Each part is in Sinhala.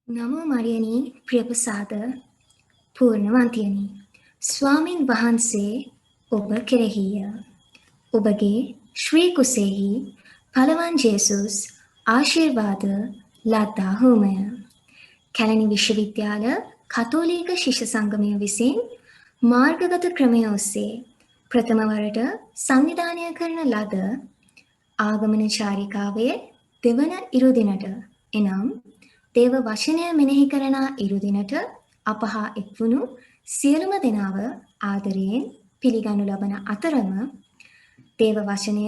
නමෝ මරියනි ප්‍රියපසාද පූර්ණවන්තියනි ස්වාමින් වහන්සේ ඔබ කෙරෙහිය ඔබගේ ශ්‍රී කුසෙහි පලවන් ජේසුස් ආශිර්වාද ලද්දාහුමය කැලණි විශ්වවිද්‍යාල කතෝලික ශිෂ්‍ය සංගමය විසින් මාර්ගගත ක්‍රමය ඔස්සේ ප්‍රථම වරට සංවිධානය කරන ලද ආගමන චාරිකාවේ දෙවන ඉරුදිනට එනම් දේව වචනය මෙනෙහි කරන ඉරුදිනට අප හා එක්වුණු සියලුම දෙනාව ආදරයෙන් පිළිගනු ලබන අතරම දේව වචනය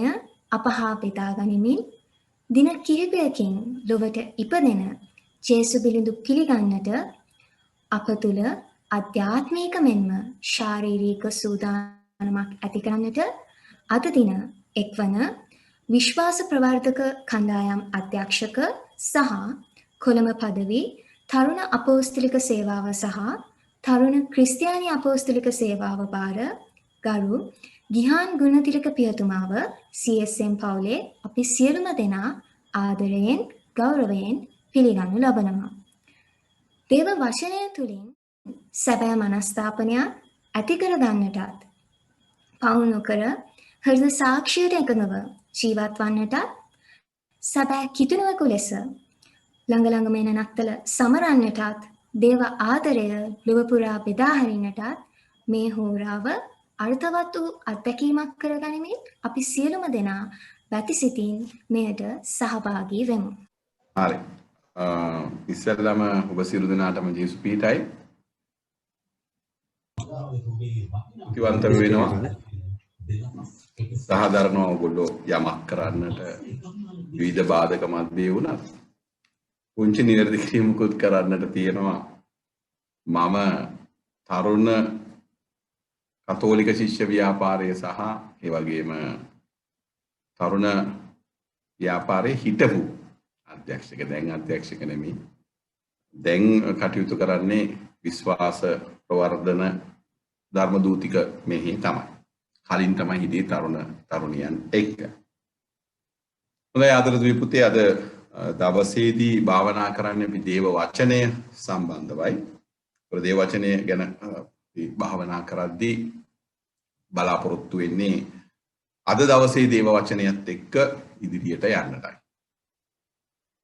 අප හා බෙදා ගනිමින් දින කිහිපයකින් ලොවට ඉපදෙන ජේසු බිලිඳු පිළිගන්නට අප තුළ අධ්‍යාත්මික මෙන්ම ශාරීරික සූදානමක් ඇති කරන්නට අද දින එක්වන විශ්වාස ප්‍රවර්ධක කණ්ඩායම් අධ්‍යක්ෂක සහ කොළඹ පදවි තරුණ අපෝස්තලික සේවාව සහ තරුණ ක්‍රිස්තියානි අපෝස්තලික සේවාව බාර ගරු ගිහාන් ගුණතිලක පියතුමාව CSM පවුලේ අපි සියලුම දෙනා ආදරයෙන් ගෞරවයෙන් පිළිගනු ලබනවා. දේව වචනය තුලින් සැබෑ මනස්ථාපනයක් ඇති කර ගන්නටත් පවු නොකර හෘද සාක්ෂියට එකඟව ජීවත් වන්නටත් සැබෑ කිතුනුවකු ලෙස ළඟ ළඟම එන නත්තල සමරන්නටත් දේව ආදරය ලොව පුරා බෙදා හරින්නටත් මේ හෝරාව අර්ථවත් වූ අත්දැකීමක් කරගනිමින් අපි සියලුම දෙනා වැතිසිතින් මෙයට සහභාගී වෙමු. හරි. ඉස්සෙල්ලාම ඔබ සියලු දෙනාටම ජේසු පීඨයි. ඉතිවන්ත වෙනවා. සහදරනවා ඔයගොල්ලෝ යමක් කරන්නට විවිධ බාධක මැද්දේ වුණත් පුංචි නිවැරදි කිරීමකුත් කරන්නට තියෙනවා. මම තරුණ කතෝලික ශිෂ්‍ය ව්‍යාපාරයේ සහ ඒ වගේම තරුණ ව්‍යාපාරයේ හිටපු අධ්‍යක්ෂක දැන් අධ්‍යක්ෂක නෙමෙයි. දැන් කටයුතු කරන්නේ විශ්වාස ප්‍රවර්ධන ධර්ම දූතික මෙහි තමයි. කලින් තමයි හිටියේ තරුණියන් එක්ක. හොඳයි ආදරණීය පුතේ අද දවසේදී භාවනා කරන්න අපි දේව වචනය සම්බන්ධවයි. දේව වචනය ගැන භාවනා කරද්දී බලාපොරොත්තු වෙන්නේ අද දවසේ දේව වචනයත් එක්ක ඉදිරියට යන්නටයි.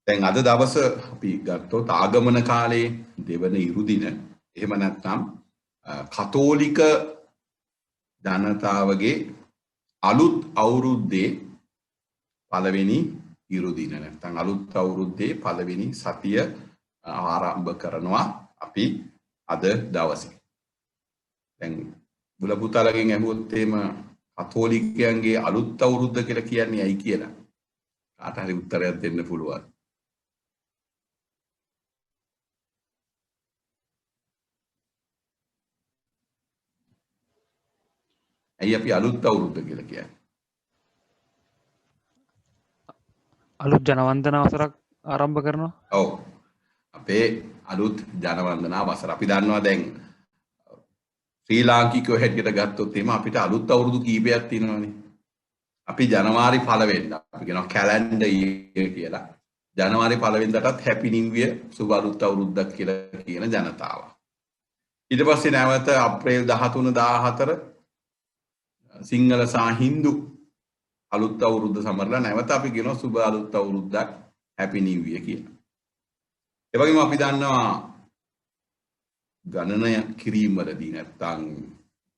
දැන් අද දවස අපි ගත්තොත් ආගමන කාලේ දෙවන ඉරුදින එහෙම නැත්නම් කතෝලික ජනතාවගේ අලුත් අවුරුද්දේ පළවෙනි ඉරුදින නැත්නම් අලුත් අවුරුද්දේ පළවෙනි සතිය ආරම්භ කරනවා අපි අද දවසේ. දැන් බුලපුතාලගෙන් ඇහුවොත් එහෙම කතෝලිකයන්ගේ අලුත් අවුරුද්ද කියලා කියන්නේ ඇයි කියලා කාට හරි උත්තරයක් දෙන්න පුළුවන්. ඇයි අපි අලුත් අවුරුද්ද කියලා කියන්නේ? අලුත් ජනවන්දනා වසරක් ආරම්භ කරනවා. ඔව්. අපේ අලුත් ජනවන්දනා වසර අපි දන්නවා දැන් ශ්‍රී ලාංකිකයෝ හැටියට ගත්තොත් එහෙම අපිට අලුත් අවුරුදු කීපයක් තියෙනවානේ. අපි ජනවාරි 1 වෙනිදා අපි කියනවා කැලෙන්ඩර් ඉයර් කියලා. ජනවාරි 1 වෙනිදාටත් හැපි නිව් ඉයර් සුබ අලුත් අවුරුද්දක් කියලා කියන ජනතාව. ඊට පස්සේ නැවත අප්‍රේල් 13 14 සිංහල සහ හින්දු අලුත් අවුරුද්ද සමරලා නැවත අපි කියනවා සුබ අලුත් අවුරුද්දක් හැපි නිව් ඉයර් කියලා. ඒ වගේම අපි දන්නවා ගණනය කිරීම වලදී නැත්නම්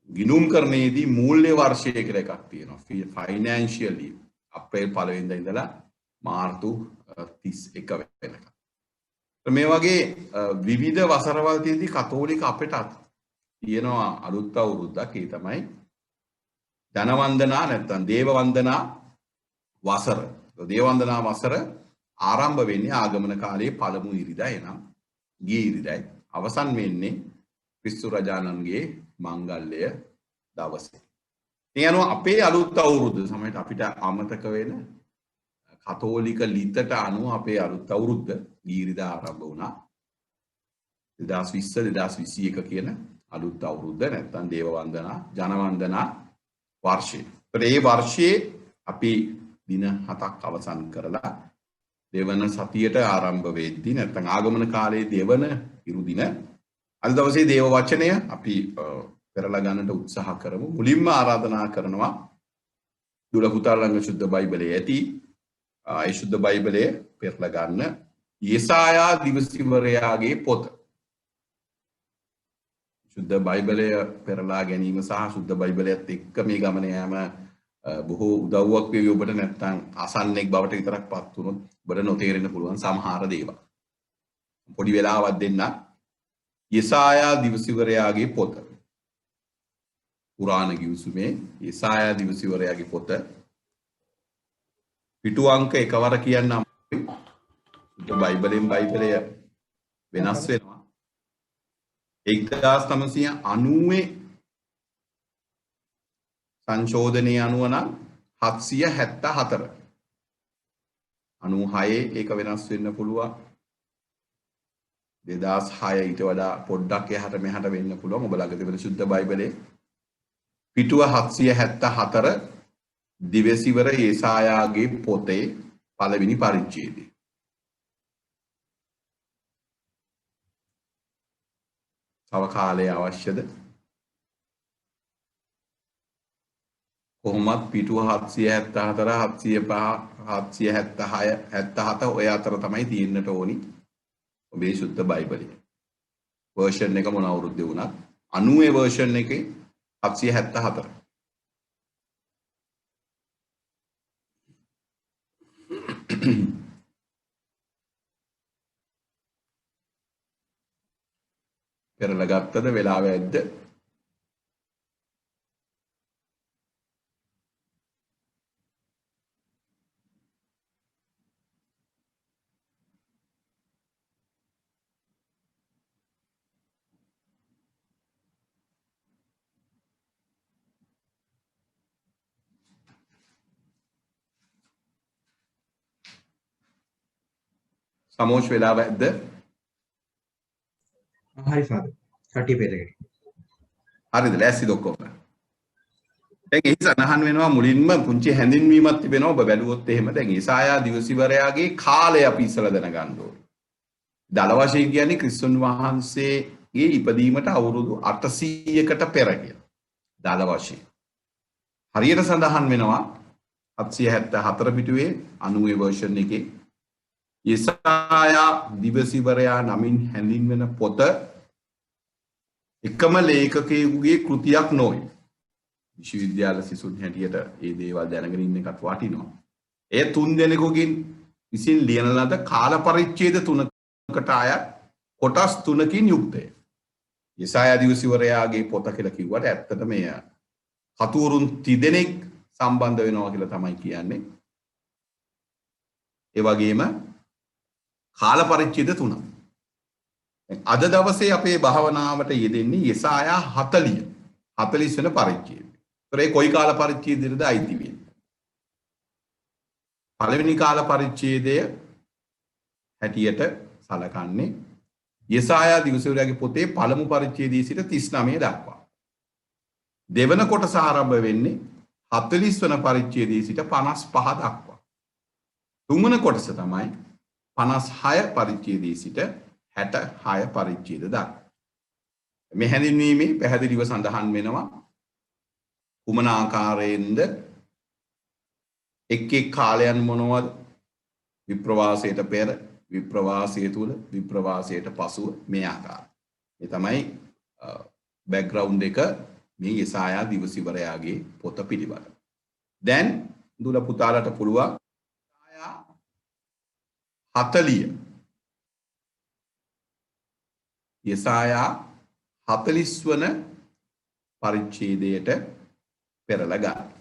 ගිණුම් කරන්නේදී මූල්‍ය වර්ෂය කියලා එකක් තියෙනවා. ෆයිනෑන්ෂියල් ඉයර් අප්‍රේල් 1 වෙනිදා ඉඳලා මාර්තු 31 වෙනකම්. මේ වගේ විවිධ වසරවල් තියෙදී කතෝලික අපිට තියෙනවා අලුත් අවුරුද්දක්. ඒ තමයි ජනවන්දනා නැත්නම් දේවවන්දනා වසර. දේවවන්දනා වසර ආරම්භ වෙන්නේ ආගමන කාලයේ පළමු ඉරිදා එනම් ගිය ඉරිදායි. අවසන් වෙන්නේ ක්‍රිස්තු රජාණන්ගේ මංගල්‍ය දවසේ. ඒ අනුව අපේ අලුත් අවුරුද්ද සමහරට අපිට අමතක වෙන කතෝලික ලිතට අනුව අපේ අලුත් අවුරුද්ද ගිය ඉරිදා ආරම්භ වුණා. 2020 2021 කියන අලුත් අවුරුද්ද නැත්නම් දේවවන්දනා ජනවන්දනා වර්ෂය. ඒ වර්ෂයේ අපි දින 7ක් අවසන් කරලා දෙවන සතියට ආරම්භ වෙද්දී නැත්නම් ආගමන කාලයේ දෙවන ඉරු දින අද දවසේ දේව වචනය අපි පෙරලා ගන්නට උත්සාහ කරමු. මුලින්ම ආරාධනා කරනවා දුල පුතා ළඟ සුද්ධ බයිබලයේ ඇති ඒ සුද්ධ බයිබලයේ පෙරලා ගන්න යෙසායා දිවසිවරයාගේ පොත. සුද්ධ බයිබලය පෙරලා ගැනීම සහ සුද්ධ බයිබලයත් එක්ක මේ ගමන යාම බොහෝ උදව්වක් වේවි ඔබට. නැත්නම් අසන්නෙක් බවට විතරක් පත් වුණොත් ඔබට නොතේරෙන්න පුළුවන් සමහර දේවල්. පොඩි වෙලාවක් දෙන්න. යෙසායා දිවසිවරයාගේ පොත. පුරාණ ගිවිසුමේ යෙසායා දිවසිවරයාගේ පොත. පිටු අංක එකවර කියන්න අමාරුයි. සුද්ධ බයිබලෙන් බයිබලය වෙනස් වෙනවා. 1990 සංශෝධනය අනුව නම් 774. 96 ඒක වෙනස් වෙන්න පුළුවන්. 2006 ඊට වඩා පොඩ්ඩක් එහාට මෙහාට වෙන්න පුළුවන්. ඔබ ළඟ තිබෙන සුද්ධ බයිබලයේ පිටුව 774 දිවසිවර යෙසායාගේ පොතේ පළවෙනි පරිච්ඡේදය. තව කාලය අවශ්‍යද? කොහොමත් පිටුව 774 776 77 ඔය අතර තමයි තියෙන්නට ඕනි ඔබේ සුද්ධ බයිබලයේ. version එක මොන අවුරුද්දේ වුණත් 90 version එකේ 774. පෙරලා ගත්තද වෙලාව ඇද්ද? සමෝෂ් වෙලාව ඇද්ද? හරි ෆාදර්. කටි පෙරේට. හරිද? ලෑස්තිද ඔක්කොම? දැන් එහි සඳහන් වෙනවා මුලින්ම පුංචි හැඳින්වීමක් තිබෙනවා. ඔබ බැලුවොත් එහෙම දැන් යෙසායා දිවසිවරයාගේ කාලය අපි ඉස්සලා දැනගන්න ඕනේ. දල වශයෙන් කියන්නේ ක්‍රිස්තුන් වහන්සේගේ ඉපදීමට අවුරුදු 800කට පෙර කියලා. දල වශයෙන්. හරියට සඳහන් වෙනවා 774 පිටුවේ 90 version එකේ යෙසායා දිවසිවරයා නමින් හැඳින්වෙන පොත එකම ලේඛකයෙකුගේ කෘතියක් නොවේ. විශ්වවිද්‍යාල සිසුන් හැටියට මේ දේවල් දැනගෙන ඉන්න එකත් වටිනවා. ඒ තුන් දෙනෙකුගෙන් විසින් ලියන ලද කාල පරිච්ඡේද තුනකට අයත් කොටස් තුනකින් යුක්තය. යෙසායා දිවසිවරයාගේ පොත කියලා කිව්වට ඇත්තට මේ කතුවරුන් 30 දෙනෙක් සම්බන්ධ වෙනවා කියලා තමයි කියන්නේ. ඒ වගේම කාල පරිච්ඡේද තුනක්. අද දවසේ අපේ භාවනාවට යෙදෙන්නේ යෙසායා 40 වෙනි පරිච්ඡේදය. ඒතර ඒ කොයි කාල පරිච්ඡේදයේද අයිති වෙන්නේ? පළවෙනි කාල පරිච්ඡේදය හැටියට සලකන්නේ යෙසායා දිවසිවරයාගේ පොතේ පළමු පරිච්ඡේදයේ සිට 39 දක්වා. දෙවන කොටස ආරම්භ වෙන්නේ 40 වන පරිච්ඡේදයේ සිට 55 දක්වා. තුන්වන කොටස තමයි 56 පරිච්ඡේදයේ සිට 66 පරිච්ඡේද දක්වා. මේ හැඳින්වීමේ පැහැදිලිව සඳහන් වෙනවා කුමන ආකාරයෙන්ද එක් එක් කාලයන් මොනවද? විප්‍රවාසයට පෙර, විප්‍රවාසය තුල, විප්‍රවාසයට පසුව මේ ආකාරය. මේ තමයි බෑග්ග්‍රවුන්ඩ් එක මේ යෙසායා දිවසිවරයාගේ පොත පිළිබඳ. දැන් දුල පුතාලට පුළුවන් යෙසායා 40 යෙසායා 40 වන පරිච්ඡේදයට පෙරලා ගන්න.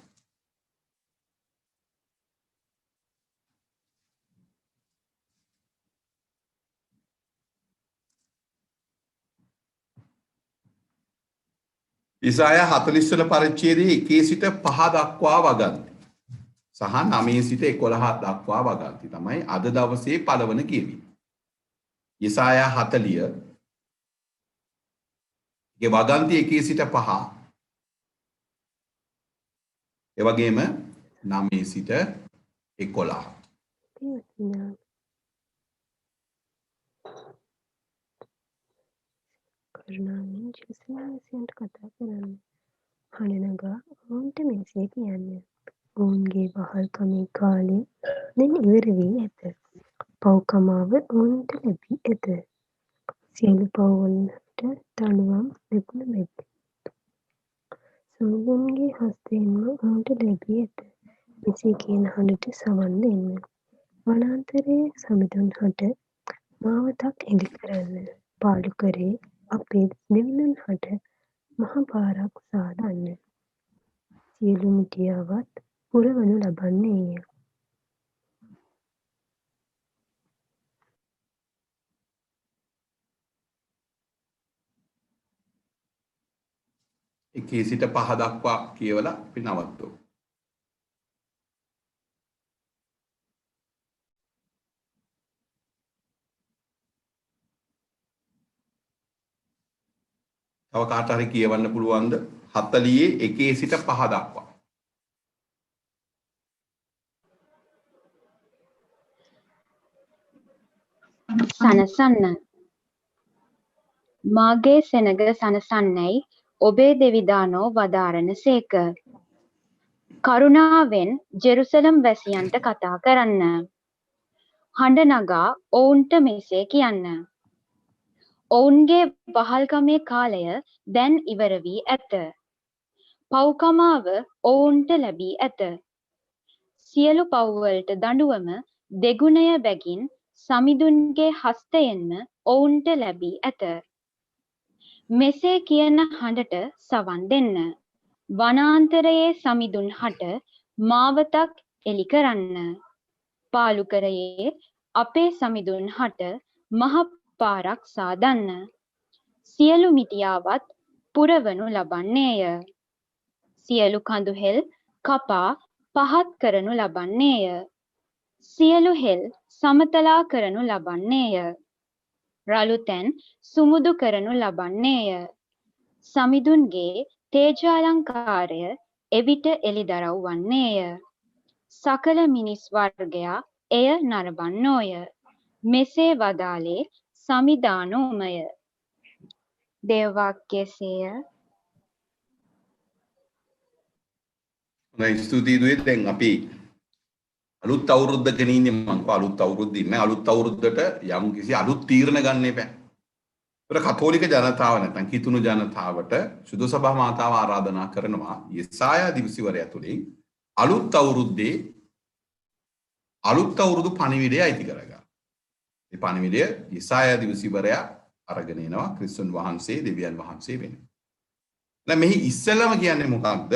යෙසායා 40 වන පරිච්ඡේදයේ 1 සිට 5 දක්වා වගන්ති. සහ 9 සිට 11 දක්වා වගන්ති තමයි අද දවසේ පළවන කියවීම. යෙසායා 40 ගේ වගන්ති 1 සිට 5 ඒ වගේම 9 සිට 11. කරුණාවෙන් ජෙරුසලම් කතා කරන්න. හඬනගා ඔවුන්ට මෙසේ කියන්න. ඔවුන්ගේ වහල්කමේ කාලය දැන් ඉවර වී ඇත. පව්කමාව ඔවුන්ට ලැබී ඇත. සියලු පව්වලට දඬුවම් ලැබුණ බැවින් සමිඳුන්ගේ හස්තයෙන්ම ඔවුන්ට ලැබී ඇත. මෙසේ කියන හඬට සවන් දෙන්න. වනාන්තරයේ සමිඳුන් හට මාවතක් එළි කරන්න. පාලු කරේ අපේ දෙවිඳුන් හට මහ පාරක් සාදන්න. සියලු මිටියාවත් පුරවනු ලබන්නේය. එකේ සිට 5 දක්වා කියවලා අපි නවත්වමු. තව කාට හරි කියවන්න පුළුවන්ද? 40 එකේ සිට 5 දක්වා. සනසන්න. මාගේ සෙනග සනසන්නයි ඔබේ දෙවිදානෝ වදාරන සේක. කරුණාවෙන් ජෙරුසලම් වැසියන්ට කතා කරන්න. හඬ නගා ඔවුන්ට මෙසේ කියන්න. ඔවුන්ගේ වහල්කමේ කාලය දැන් ඉවර වී ඇත. පව්කමාව ඔවුන්ට ලැබී ඇත. සියලු පව්වලට දඬුවම දෙගුණය බැගින් සමිඳුන්ගේ හස්තයෙන්ම ඔවුන්ට ලැබී ඇත. මෙසේ කියන හඬට සවන් දෙන්න. වනාන්තරයේ සමිඳුන් හට මාවතක් එළි කරන්න. පාලු කරයේ අපේ සමිඳුන් හට මහ පාරක් සාදන්න. සියලු මිටියාවත් පුරවනු ලබන්නේය. සියලු කඳුහෙල් කපා පහත් කරනු ලබන්නේය. සියලු හෙල් සමතලා කරනු ලබන්නේය. රළු තැන් සුමුදු කරනු ලබන්නේය. සමිඳුන්ගේ තේජාලංකාරය එවිට එළිදරව් වන්නේය. සකල මිනිස් වර්ගයා එය නරඹන්නෝය. මෙසේ වදාළේ සමිදානෝමය. දේවවාක්‍යසේය. ස්තුතියි දුවේ. දැන් අපි අලුත් අවුරුද්දක ඉන්නේ. මම කව අලුත් අවුරුද්ද ඉන්නේ. අලුත් අවුරුද්දට යම් කිසි අලුත් තීරණ ගන්න එපා. ඒතර කතෝලික ජනතාව නැත්නම් කිතුණු ජනතාවට සුදු සභා මාතාව ආරාධනා කරනවා යෙසායා දිවිසිවරය තුලින් අලුත් අවුරුද්දේ අලුත් අවුරුදු පණිවිඩය අයිති කරගන්න. මේ පණිවිඩය යෙසායා දිවිසිවරය අරගෙන එනවා ක්‍රිස්තුන් වහන්සේ දෙවියන් වහන්සේ වෙන්නේ. දැන් මෙහි ඉස්සෙල්ලම කියන්නේ මොකක්ද?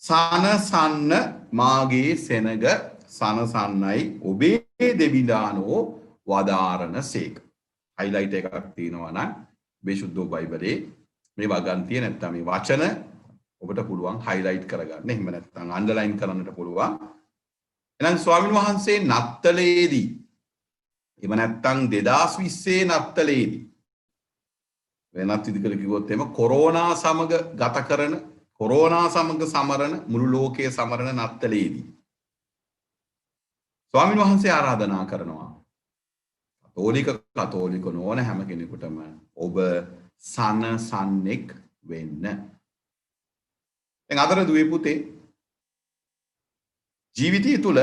සනසන්න මාගේ සෙනග සනසන්නයි ඔබේ දෙවිදානෝ වදාරන සේක. හයිලයිට් එකක් තියෙනවා නම් බේසුද්ධ බයිබලේ මේ වගන්තිය නැත්නම් මේ වචන ඔබට පුළුවන් හයිලයිට් කරගන්න. එහෙම නැත්නම් අන්ඩර්ලයින් කරන්නට පුළුවන්. එහෙනම් ස්වාමීන් වහන්සේ නත්තලේදී එහෙම නැත්නම් 2020 නත්තලේදී වෙනත් විදිහකට කිව්වොත් එහෙම කොරෝනා සමග ගත කරන කොරෝනා සමග සමරන මුළු ලෝකයේ සමරන නත්තලේදී ස්වාමීන් වහන්සේ ආරාධනා කරනවා කතෝලික නොවන හැම කෙනෙකුටම ඔබ සනසන්නෙක් වෙන්න. දැන් අතර දුවේ පුතේ ජීවිතය තුළ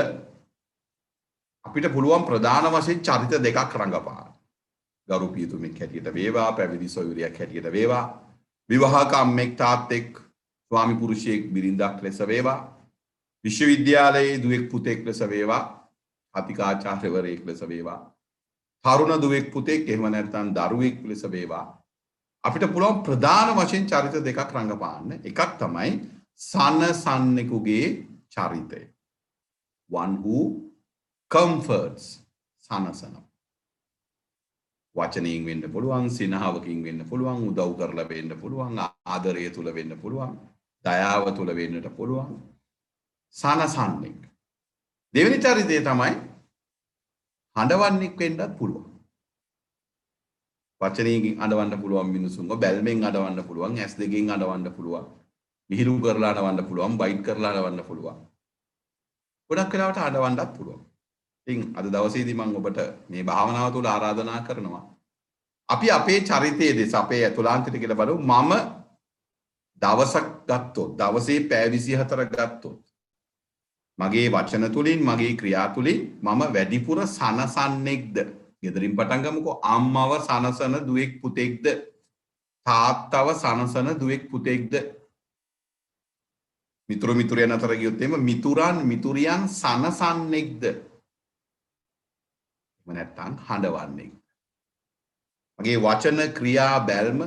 අපිට පුළුවන් ප්‍රධාන වශයෙන් චරිත දෙකක් රඟපාන්න. ගරු පියතුමෙක් හැටියට වේවා, පැවිදි සොයුරියක් හැටියට වේවා, විවාහක අම්මෙක් තාත්තෙක් ස්වාමි පුරුෂයෙක් බිරිඳක් ලෙස වේවා, විශ්වවිද්‍යාලයේ දුවෙක් පුතෙක් ලෙස වේවා, අතිකාචාර්යවරයෙක් ලෙස වේවා, තරුණ දුවෙක් පුතෙක් එහෙම නැත්නම් දරුවෙක් ලෙස වේවා. අපිට පුළුවන් ප්‍රධාන වශයෙන් චරිත දෙකක් රඟපාන්න. එකක් තමයි සනසන්නෙකුගේ චරිතය. One who comforts, සනසන. වචනයෙන් වෙන්න පුළුවන්, සිනහවකින් වෙන්න පුළුවන්, උදව් කරලා වෙන්න පුළුවන්, ආදරය තුල වෙන්න පුළුවන්, දයාව තුල වෙන්නට පුළුවන්. සනසන්නෙක්. දෙවෙනි චරිතය තමයි හඬවන්නෙක් වෙන්නත් පුළුවන්. වචනයෙන් අඬවන්න පුළුවන් මිනිසුන්ව, බැල්මෙන් අඬවන්න පුළුවන්, ඇස් දෙකෙන් අඬවන්න පුළුවන්, විහිළු කරලා අඬවන්න පුළුවන්, බයිට් කරලා අඬවන්න පුළුවන්. ගොඩක් වෙලාවට අඬවන්නත් පුළුවන්. ඉතින් අද දවසේදී මම ඔබට මේ භාවනාව තුළ ආරාධනා කරනවා අපි අපේ චරිතයේ දෙස අපේ ඇතුළාන්තයට කියලා බලමු. මම දවසක් ගත්තොත් දවසේ පැය 24 ගත්තොත් මගේ වචන තුලින් මගේ ක්‍රියා තුලින් මම වැඩිපුර සනසන්නේක්ද? ගෙදරින් පටන් ගමුකෝ. අම්මව සනසන දුවෙක් පුතෙක්ද? තාත්තව සනසන දුවෙක් පුතෙක්ද? මිතුරු මිතුරියන් අතර ගියොත් එimhe මිතුරන් මිතුරියන් සනසන්නේක්ද? එහෙම නැත්නම් හඬවන්නේ. මගේ වචන ක්‍රියා බැල්ම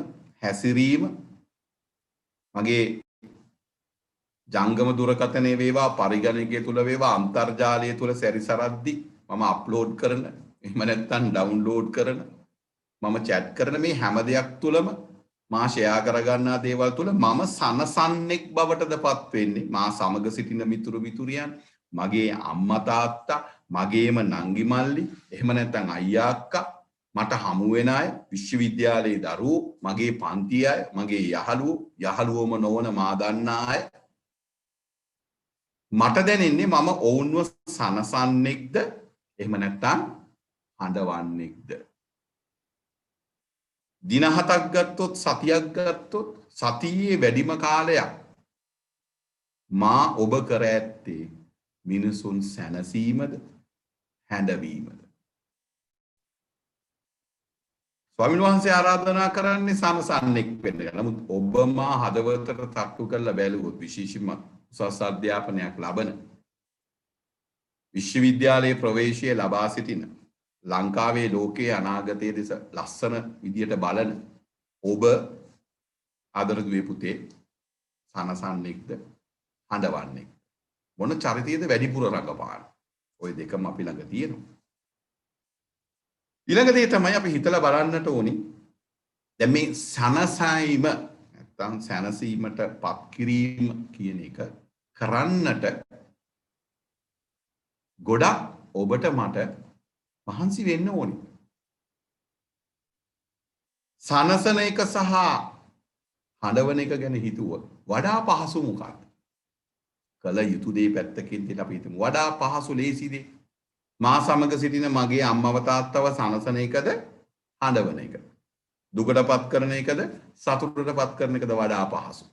හැසිරීම මගේ ජංගම දුරකථනයේ වේවා පරිගණකයේ තුල වේවා අන්තර්ජාලය තුල සැරිසරද්දි මම අප්ලෝඩ් කරන එහෙම නැත්නම් ඩවුන්ලෝඩ් කරන මම chat කරන මේ හැම දෙයක් තුලම මා ෂෙයා කරගන්නා දේවල් තුල මම සනසන්නෙක් බවටදපත් වෙන්නේ. මා සමග සිටින මිතුරු මිතුරියන්, මගේ අම්මා තාත්තා, මගේම නංගි මල්ලි, එහෙම නැත්නම් අයියා අක්කා, මට හමු වෙන අය, විශ්වවිද්‍යාලයේ දරුවෝ, මගේ පන්ති අය, මගේ යහළුවෝම නොවන මා දන්නා අය. මට දැනෙන්නේ මම ඔවුන්ව සනසන්නෙක්ද එහෙම නැත්නම් හඬවන්නෙක්ද? දින 7ක් ගත්තොත් සතියක් ගත්තොත් සතියේ වැඩිම කාලයක් මා ඔබ කර ඇත්තේ මිනිසුන් සැනසීමද හැඬවීමද? ස්වාමීන් වහන්සේ ආරාධනා කරන්නේ සනසන්නෙක් වෙන්න. නමුත් ඔබ මා හදවතට තක්කු කරලා බැලුවොත් විශේෂයෙන්ම උසස් අධ්‍යාපනයක් ලබන විශ්වවිද්‍යාලයේ ප්‍රවේශය ලබා සිටින ලංකාවේ ලෝකයේ අනාගතයේ දෙස ලස්සන විදියට බලන ඔබ ආදරදුවේ පුතේ සනසන්නෙක්ද හඬවන්නෙක්? මොන චරිතයේද වැඩිපුර රඟපාන? ওই දෙකම අපි ළඟ තියෙනවා. ඊළඟ දේ තමයි අපි හිතලා බලන්නට ඕනි. දැන් මේ සනසයිම නැත්තම් සැනසීමට පත් කිරීම කියන එක කරන්නට ගොඩක් ඔබට මට මහන්සි වෙන්න ඕනි. සනසන එක සහ හඬවන එක ගැන හිතුව වඩා පහසු මොකක්ද? කල යුතු දේ පැත්තකින් තියලා අපි හිතමු. වඩා පහසු ලේසි දේ මා සමග සිටින මගේ අම්මව තාත්තව සනසන එකද හඬවන එකද? දුකටපත් කරන එකද සතුටටපත් කරන එකද වඩා පහසු?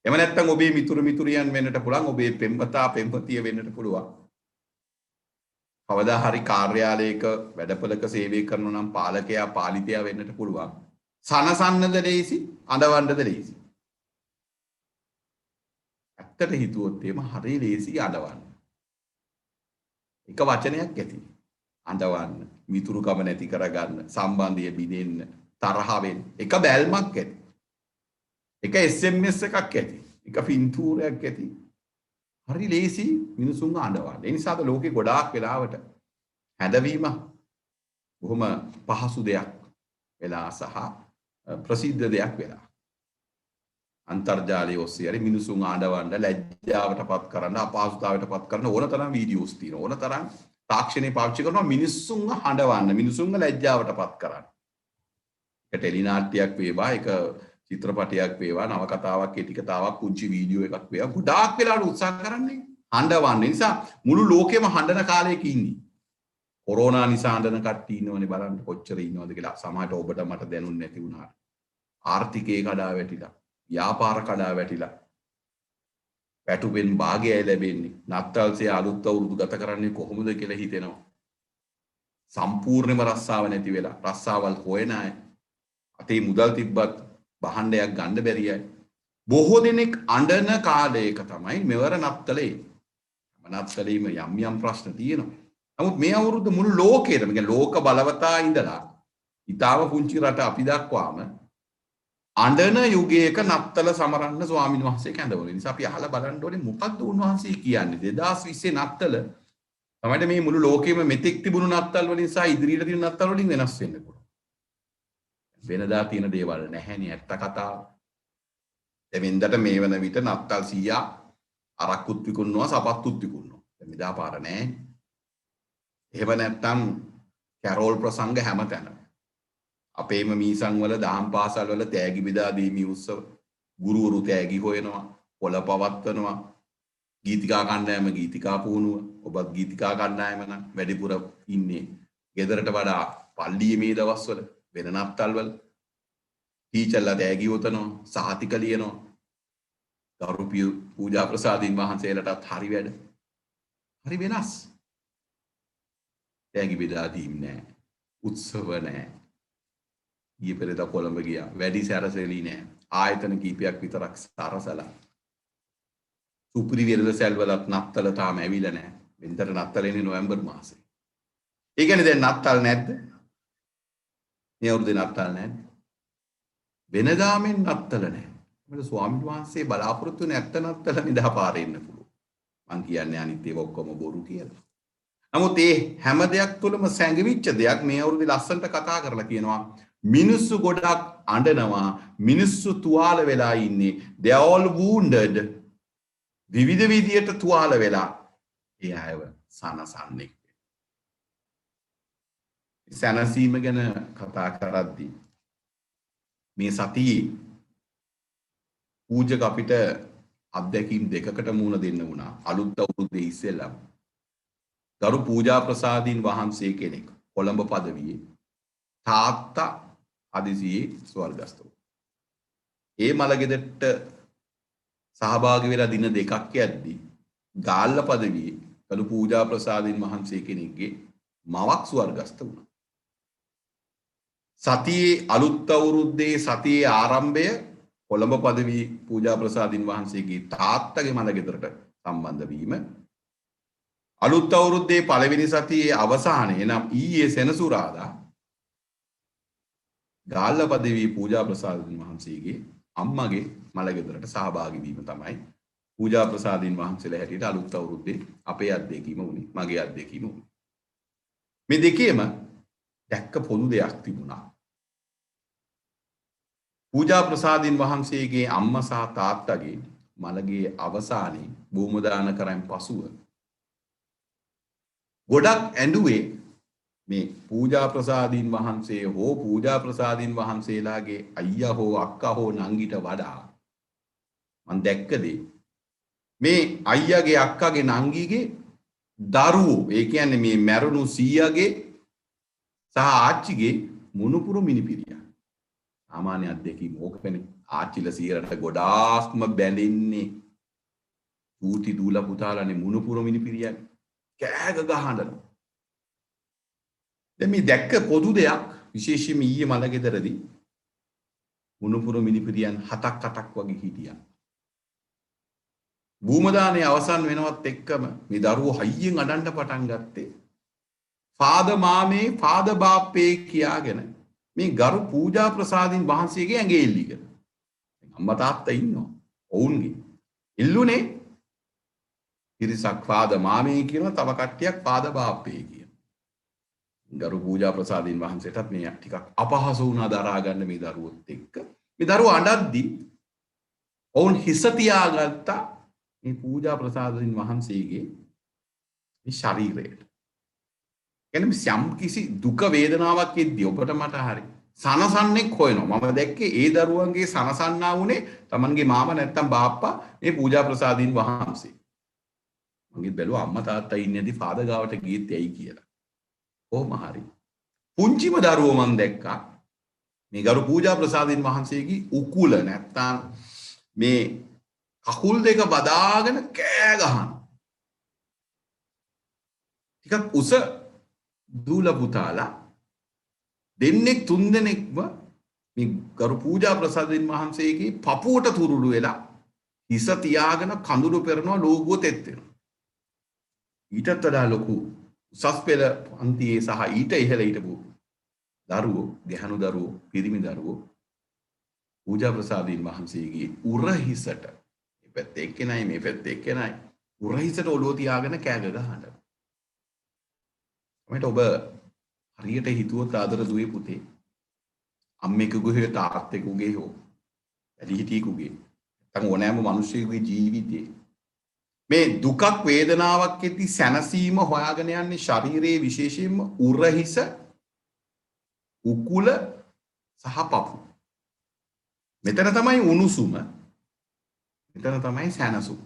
එහෙම නැත්නම් ඔබේ මිතුරු මිතුරියන් වෙන්නට පුළුවන්, ඔබේ පෙම්වතා පෙම්වතිය වෙන්නට පුළුවන්. කවදා හරි කාර්යාලයක වැඩපළක සේවය කරනවා නම් පාලකයා පාලිතයා වෙන්නට පුළුවන්. සනසන්නද ලේසි, අඬවන්නද ලේසි? ඇත්තට හිතුවොත් එහෙම හරිය ලේසි අඬවන්න. එක වචනයක් ඇති. අඬවන්න, මිතුරුකම නැති කරගන්න, සම්බන්ධය බිඳෙන්න, තරහ වෙන්න. එක බැල්මක් ඇති. එක SMS එකක් ඇති. එක පින්තූරයක් ඇති. හරි ලේසි මිනිසුන්ව අඬවන්න. ඒ නිසාද ලෝකේ ගොඩාක් වෙලාවට හැඬවීම බොහොම පහසු දෙයක් වෙලා සහ ප්‍රසිද්ධ දෙයක් වෙලා. අන්තර්ජාලය ඔස්සේ හරි මිනිසුන් අඬවන්න, ලැජ්ජාවටපත් කරන්න, අපහසුතාවයටපත් කරන ඕන තරම් වීඩියෝස් තියෙනවා. ඕන තරම් තාක්ෂණය පාවිච්චි කරනවා මිනිසුන්ව හඬවන්න, මිනිසුන්ව ලැජ්ජාවටපත් කරන්න. ඒක ටෙලිනාට්‍යයක් වේවා, ඒක චිත්‍රපටයක් වේවා, නවකතාවක්, කෙටි කතාවක්, පුංචි වීඩියෝ එකක් වේවා, ගොඩාක් වෙලාවට උත්සාහ කරන්නේ හඬවන්න. නිසා මුළු ලෝකෙම හඬන කාලයක ඉන්නේ. කොරෝනා නිසා හඬන කට්ටිය ඉන්නවනේ, බලන්න කොච්චර ඉන්නවද කියලා. සමහරට ඔබට මට දැනුන්නේ නැති වුණාට. ආර්ථිකේ කඩා වැටිලා, ව්‍යාපාර කඩා වැටිලා, පැටුපෙන් භාගයයි ලැබෙන්නේ. නත්තල්සේ අලුත් අවුරුදු ගත කරන්නේ කොහොමද කියලා හිතෙනවා. සම්පූර්ණයෙන්ම රස්සාව නැති වෙලා, රස්සාවල් හොයන අය, අතේ මුදල් තිබ්බත් බහණ්ඩයක් ගන්න බැරි අය. බොහෝ දෙනෙක් අඬන කාලයක තමයි මෙවර නත්තලේ. නත්තලේම යම් යම් ප්‍රශ්න තියෙනවා. නමුත් මේ අවුරුද්ද මුළු ලෝකෙටම, කියන්නේ ලෝක බලවතා ඉඳලා ඊටාව පුංචි රට අපි දක්වාම අඬන යුගයක නත්තල සමරන්න ස්වාමීන් වහන්සේ කැඳවන නිසා අපි අහලා බලන්න ඕනේ මොකක්ද උන්වහන්සේ කියන්නේ. 2020 නත්තල තමයි මේ මුළු ලෝකෙම මෙතෙක් තිබුණු නත්තල් වලින් සහ ඉදිරියට තියෙන නත්තල් වලින් වෙනස් වෙන්න පුළුවන්. වෙනදා තියෙන දේවල් නැහැනේ ඇත්ත කතාව. එවෙන්දට මේ වන විට නත්තල් 100 අරක්කුත් විකුණනවා, සපත්තුත් විකුණනවා. දැන් මෙදා පාර නැහැ. එහෙම නැත්තම් කැරෝල් ප්‍රසංග හැමතැනම. අපේම මීසන් වල දහම් පාසල් වල තෑගි බෙදා දීමේ උත්සව, ගුරුවරු තෑගි හොයනවා, පොළ පවත්වනවා, ගීතිකා කණ්ඩායම ගීතිකා පුහුණුව. ඔබත් ගීතිකා කණ්ඩායම නම් වැඩිපුර ඉන්නේ ගෙදරට වඩා පල්ලියේ මේ දවස්වල වෙන නත්තල්වල ටීචර්ලා තෑගි උතනවා, සාතික ලියනවා. ගරු පූජා ප්‍රසාදීන් වහන්සේලටත් හරි වැඩ. හරි වෙනස්. තෑගි බෙදා දීම් නැහැ. උත්සව නැහැ. ඊයේ පෙරේදා කොළඹ ගියා. වැඩි සැරසෙලි නැහැ. ආයතන කීපයක් විතරක් සරසලා. සුපිරි වෙරළසැල් වලත් නත්තල තාම ඇවිල්ලා නැහැ. වෙනතර නත්තල එන්නේ නොවැම්බර් මාසේ. ඒ කියන්නේ දැන් නත්තල් නැද්ද? මේ අවුරුද්දේ නත්තල් නැද්ද? වෙනදාමෙන් නත්තල නැහැ. මොකද ස්වාමීන් වහන්සේ බලාපොරොත්තු නැත්ත නත්තල නිදා පාරේ ඉන්න පුළුවන්. මං කියන්නේ අනිත් ඒවා ඔක්කොම බොරු කියලා. නමුත් මේ හැම දෙයක් තුළම සැඟවිච්ච දෙයක් මේ අවුරුද්දේ ලස්සනට කතා කරලා කියනවා. මිනිස්සු ගොඩක් අඬනවා. මිනිස්සු තුවාල වෙලා ඉන්නේ. they are all wounded. විවිධ විදියට තුවාල වෙලා ඒ අයව සනසන්නේ. සනසීම ගැන කතා කරද්දී මේ සතියේ පූජක අපිට අත්දැකීම් දෙකකට මුහුණ දෙන්න වුණා. අලුත් අවුරුද්දේ ඉස්සෙල්ලා ගරු පූජා ප්‍රසාදීන් වහන්සේ කෙනෙක් කොළඹ පදවියේ තාත්තා හදිසියේ ස්වර්ගස්ථ වුණා. ඒ මළගෙදරට සහභාගී වෙලා දින දෙකක් යද්දී ගාල්ල පදවියේ ගරු පූජා ප්‍රසාදීන් වහන්සේ කෙනෙක්ගේ මවක් ස්වර්ගස්ථ වුණා. සතියේ අලුත් අවුරුද්දේ සතියේ ආරම්භය කොළඹ පදවී පූජා ප්‍රසාදීන් වහන්සේගේ තාත්තගේ මළගෙදරට සම්බන්ධ වීම අලුත් අවුරුද්දේ පළවෙනි සතියේ අවසානයේ නම් ඊයේ සෙනසුරාදා ගාල්ල පදවී පූජා ප්‍රසාදීන් වහන්සේගේ අම්මගේ මළගෙදරට සහභාගී වීම තමයි පූජා ප්‍රසාදීන් වහන්සේලා හැටියට අලුත් අවුරුද්දේ අපේ අත්දැකීම වුණේ, මගේ අත්දැකීම වුණේ. මේ දෙකේම දැක්ක පොදු දෙයක් තිබුණා. පූජා ප්‍රසාදීන් වහන්සේගේ අම්මා සහ තාත්තගේ මළගේ අවසානයේ භූම දාන කරන් පසුව ගොඩක් ඇඬුවේ මේ පූජා ප්‍රසාදීන් වහන්සේ හෝ පූජා ප්‍රසාදීන් වහන්සේලාගේ අයියා හෝ අක්කා හෝ නංගිට වඩා මම දැක්කදී මේ අයියාගේ අක්කාගේ නංගිගේ දරුවෝ, ඒ කියන්නේ මේ මැරුණු සීයාගේ සහ ආච්චිගේ මුණුපුරු මිනිපිරියා. සාමාන්‍ය අත්දැකීම ඕකනේ. ආච්චිලා සීරට ගොඩාක්ම බැඳෙන්නේ ඌටි දූලා පුතාලානේ මුණුපුරු මිනිපිරියා කෑග ගහනවා. දැන් මේ දැක්ක පොදු දෙයක් විශේෂයෙන්ම ඊයේ මළගෙදරදී මුණුපුරු මිනිපිරියන් 7-8ක් වගේ හිටියා. භූමදානයේ අවසන් වෙනවත් එක්කම මේ දරුවෝ හයියෙන් අඬන්න පටන් ගත්තේ. ෆාදර් මාමේ ෆාදර් බාප්පේ කියාගෙන මේ ගරු පූජා ප්‍රසාදීන් වහන්සේගේ ඇඟේ එල්ලීගෙන. අම්මා තාත්තා ඉන්නවා. ඔවුන්ගේ ඉල්ලුනේ ඉරිසක් ෆාදර් මාමේ කියන තව කට්ටියක් ෆාදර් බාප්පේ කියන. ගරු පූජා ප්‍රසාදීන් වහන්සේටත් මේ ටිකක් අපහසු වුණා දරා ගන්න මේ දරුවොත් එක්ක. මේ දරුවෝ අඬද්දි ඔවුන් හිස තියාගත්තා මේ පූජා ප්‍රසාදීන් වහන්සේගේ මේ ශරීරයට. එනම් යම් කිසි දුක වේදනාවක් එද්දී ඔබට මට හරි සනසන්නේ හොයනවා. මම දැක්කේ ඒ දරුවන්ගේ සනසන්නා වුණේ Tamanගේ මාමා නැත්තම් බාප්පා මේ පූජා ප්‍රසාදීන් වහන්සේ. මගේ බැලුවා අම්මා තාත්තා ඉන්නේදී ෆාදර් ගාවට ගියෙත් ඇයි කියලා. කොහොම හරි පුංචිම දරුවෝ මම දැක්කා මේ ගරු පූජා ප්‍රසාදීන් වහන්සේගේ උකුල නැත්තම් මේ කකුල් දෙක බදාගෙන කෑ ගහන. ටිකක් උස දූල පුතාලා දෙන්නෙක් තුන් දෙනෙක්ම මේ ගරු පූජා ප්‍රසාදීන් වහන්සේගේ පපුවට තුරුළු වෙලා හිස තියාගෙන කඳුළු පෙරනවා ලෝගුව තෙත් වෙනවා. ඊටත් වඩා ලොකු උසස් පෙළ පන්තියේ සහ ඊට ඉහළ හිටපු දරුවෝ, ගැහණු දරුවෝ, පිරිමි දරුවෝ පූජා ප්‍රසාදීන් වහන්සේගේ උරහිසට මේ පැත්තේ එක්කෙනයි මේ පැත්තේ එක්කෙනයි උරහිසට ඔළුව තියාගෙන කෑ ගහනවා. මට ඔබ හරියට හිතුවොත් ආදර දුවේ පුතේ අම්මෙකුගේ තාත්තෙකුගේ හෝ වැඩිහිටියෙකුගේ නැත්නම් ඕනෑම මිනිසෙකුගේ ජීවිතේ මේ දුකක් වේදනාවක් ඇති සැනසීම හොයාගෙන යන්නේ ශරීරයේ විශේෂයෙන්ම උරහිස, උකුල සහ පපුව. මෙතන තමයි උණුසුම, මෙතන තමයි සැනසුම.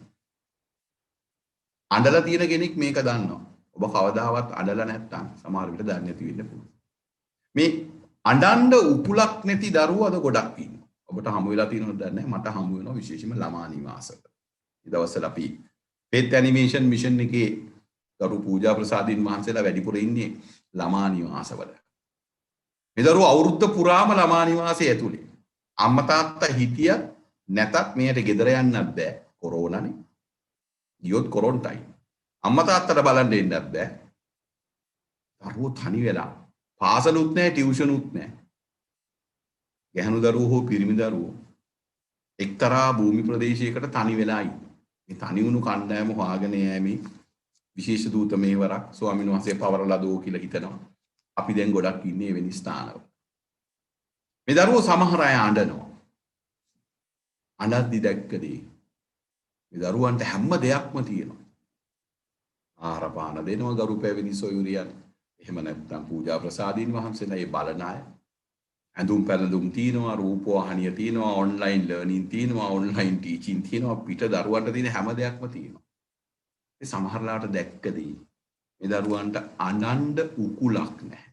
අඬලා තියෙන කෙනෙක් මේක දන්නවා. ඔබ කවදාවත් අඬලා නැත්තම් සමහර විට දන්නේ නැති වෙන්න පුළුවන්. මේ අඬන්න උකුලක් නැති දරුවෝ අද ගොඩක් ඉන්නවා. ඔබට හමු වෙලා තියෙනවද දන්නේ නැහැ. මට හමු වෙනවා විශේෂයෙන්ම ළමා නිවාසවල. මේ දවස්වල අපි පෙත් ඇනිමේෂන් මිෂන් එකේ ගරු පූජා ප්‍රසාදින් වහන්සේලා වැඩිපුර ඉන්නේ ළමා නිවාසවල. මේ දරුවෝ අවුරුද්ද පුරාම ළමා නිවාසයේ ඇතුලේ. අම්මා තාත්තා හිටියත් නැතත් මෙයට ගෙදර යන්නත් බෑ. කොරෝනානේ. ගියොත් කොරොන්ටයින්. අම්මා තාත්තට බලන්න එන්නත් බෑ. දරුවෝ තනි වෙලා. පාසලුත් නැහැ, ටියුෂනුත් නැහැ. ගැහණු දරුවෝ හෝ පිරිමි දරුවෝ එක්තරා භූමි ප්‍රදේශයකට තනි වෙලා ඉන්නේ. මේ තනි වුණු කණ්ඩායම හොයාගෙන යෑමේ විශේෂ දූත මෙහෙවරක් ස්වාමීන් වහන්සේ පවරලා දෝ කියලා හිතනවා. අපි දැන් ගොඩක් ඉන්නේ එවැනි ස්ථානවල. මේ දරුවෝ සමහර අය අඬනවා. අඬද්දි දැක්කදී මේ දරුවන්ට හැම දෙයක්ම තියෙනවා. ආහාර පාන දෙනවා ගරු පැවිදි සොයුරියන්. එහෙම නැත්නම් පූජා ප්‍රසාදීන් වහන්සේලා ඒ බලන අය. ඇඳුම් පැළඳුම් තියෙනවා, රූපවාහිනිය තියෙනවා, ඔන්ලයින් ලර්නින් තියෙනවා, ඔන්ලයින් ටීචින් තියෙනවා, පිට දරුවන්ට තියෙන හැම දෙයක්ම තියෙනවා. ඒ සමහරලාට දැක්කදී මේ දරුවන්ට අනණ්ඩ උකුලක් නැහැ.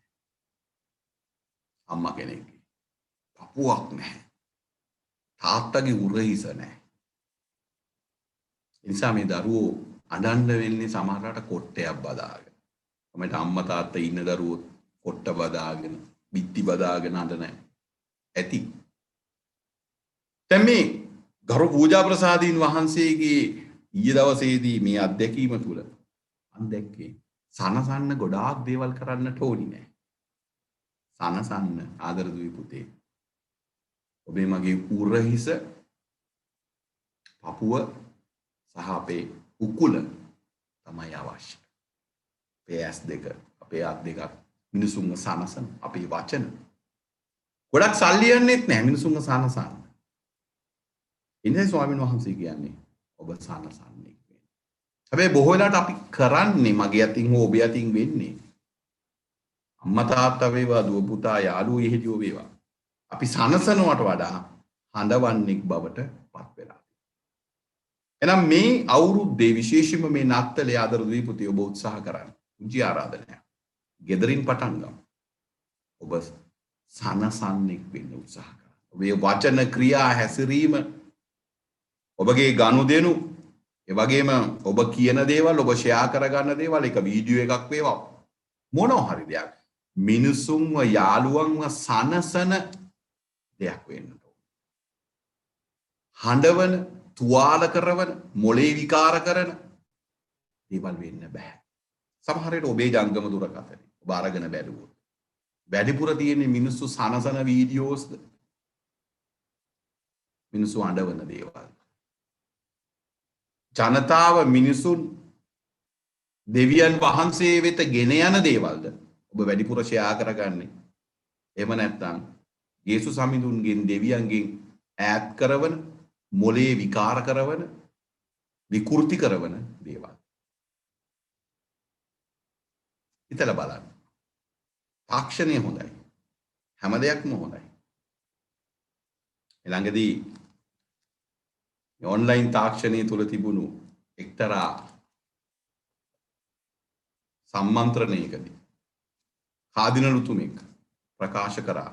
අම්මා කෙනෙක්ගේ පපුවක් නැහැ. තාත්තගේ උරහිස නැහැ. ඒ නිසා මේ දරුවෝ අනණ්ඩ වෙන්නේ සමහරලාට කොට්ටයක් බදාගෙන. තමයි අම්මා තාත්තා ඉන්න දරුවෝ කොට්ට බදාගෙන, බිත්ති බදාගෙන අඬන ඇති. දැන් මේ ගරු පූජා ප්‍රසාදීන් වහන්සේගේ ඊයේ දවසේදී මේ අත්දැකීම තුළ මම දැක්කේ සනසන්න ගොඩාක් දේවල් කරන්නට ඕනි නෑ. සනසන්න ආදරදුයි පුතේ. ඔබේ මගේ උරහිස, පපුව සහ අපේ උකුල තමයි අවශ්‍ය. අපේ ඇස් දෙක, අපේ අත් දෙක මිනිසුන්ව සනසන අපේ වචන. ගොඩක් සල්ලි යන්නේත් නෑ මිනිසුන්ව සනසන්න. ඉන්නේ ස්වාමීන් වහන්සේ කියන්නේ ඔබ සනසන්නේ. හැබැයි බොහෝ වෙලාවට අපි කරන්නේ මගේ අතින් හෝ ඔබේ අතින් වෙන්නේ අම්මා තාත්තා වේවා, දුව පුතා, යාළුවෝ එහෙදියෝ වේවා. අපි සනසනවට වඩා හඬවන්නෙක් බවට පත් වෙලා. එහෙනම් මේ අවුරුද්දේ විශේෂයෙන්ම මේ නත්තලේ ආදරදුයි පුතේ ඔබ උත්සාහ කරන්න. පුංචි ආරාධනයක්. ගෙදරින් පටන් ගමු. ඔබ සනසන්නෙක් වෙන්න උත්සාහ කරන්න. ඔබේ වචන, ක්‍රියා, හැසිරීම, ඔබගේ ගනුදෙනු, ඒ වගේම ඔබ කියන දේවල්, ඔබ ෂෙයා කරගන්න දේවල්, එක වීඩියෝ එකක් වේවා, මොනවා හරි දෙයක් මිනිසුන්ව, යාළුවන්ව සනසන දෙයක් වෙන්න ඕන. හඬවන, තුවාල කරවන, මොලේ විකාර කරන දේවල් වෙන්න බෑ. සමහර විට ඔබේ ජංගම දුරකථනය ඔබ අරගෙන බැලුවොත් වැඩිපුර තියෙන්නේ මිනිස්සු සනසන වීඩියෝස්ද, මිනිස්සු අඬවන දේවල්. ජනතාව මිනිසුන් දෙවියන් වහන්සේ වෙත ගෙන යන දේවල්ද ඔබ වැඩිපුර ෂෙයා කරගන්නේ? එහෙම නැත්නම් යේසුස් සමිඳුන්ගෙන්, දෙවියන්ගෙන් ඈත් කරවන, මොලේ විකාර කරවන, විකෘති කරවන දේවල්? හිතලා බලන්න. තාක්ෂණය හොඳයි. හැම දෙයක්ම හොඳයි. ළඟදී ඔන්ලයින් තාක්ෂණය තුල තිබුණු එක්තරා සම්මන්ත්‍රණයකදී කාදිනලුතුමෙක් ප්‍රකාශ කරා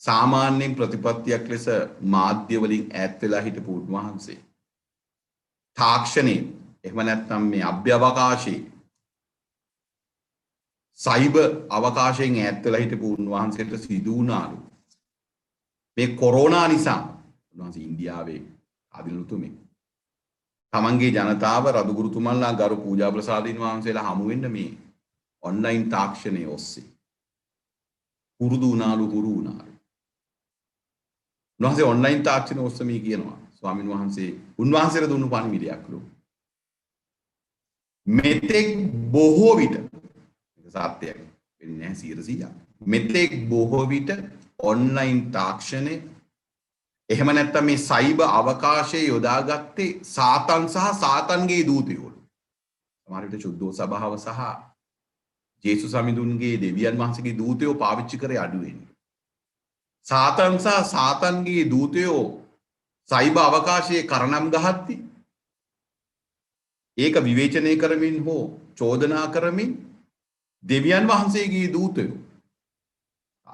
සාමාන්‍යයෙන් ප්‍රතිපත්තියක් ලෙස මාධ්‍ය වලින් ඈත් වෙලා හිටපු උන්වහන්සේ තාක්ෂණය එහෙම නැත්නම් මේ අභ්‍යවකාශයේ සයිබර් අවකාශයෙන් ඈත් වෙලා හිටපු උන්වහන්සේට සිදු වුණාලු මේ කොරෝනා නිසා. උන්වහන්සේ ඉන්දියාවේ ආදිලුතුමෙක්. තමන්ගේ ජනතාව, රදුගුරුතුමන්ලා, ගරු පූජා ප්‍රසාදීන් වහන්සේලා හමු වෙන්න මේ ඔන්ලයින් තාක්ෂණය ඔස්සේ පුරුදු වුණාලු. උන්වහන්සේ ඔන්ලයින් තාක්ෂණය ඔස්සේ මේ කියනවා ස්වාමින් වහන්සේ උන්වහන්සේට දුන්නු පණිවිඩයක්ලු. මෙතෙක් බොහෝ විට සත්‍යයක් වෙන්නේ නැහැ 100%. මෙතෙක් බොහෝ විට ඔන්ලයින් තාක්ෂණය එහෙම නැත්නම් මේ සයිබර් අවකාශයේ යොදාගත්තේ සාතන් සහ සාතන්ගේ දූතයෝ. සමහර විට චුද්දෝ සභාව සහ ජේසුස් සමිඳුන්ගේ, දෙවියන් වහන්සේගේ දූතයෝ පාවිච්චි කරේ අඩු වෙන්නේ. සාතන් සහ සාතන්ගේ දූතයෝ සයිබර් අවකාශයේ කරනම් ගහද්දි ඒක විවේචනය කරමින් හෝ චෝදනා කරමින් දෙවියන් වහන්සේගේ දූතයෝ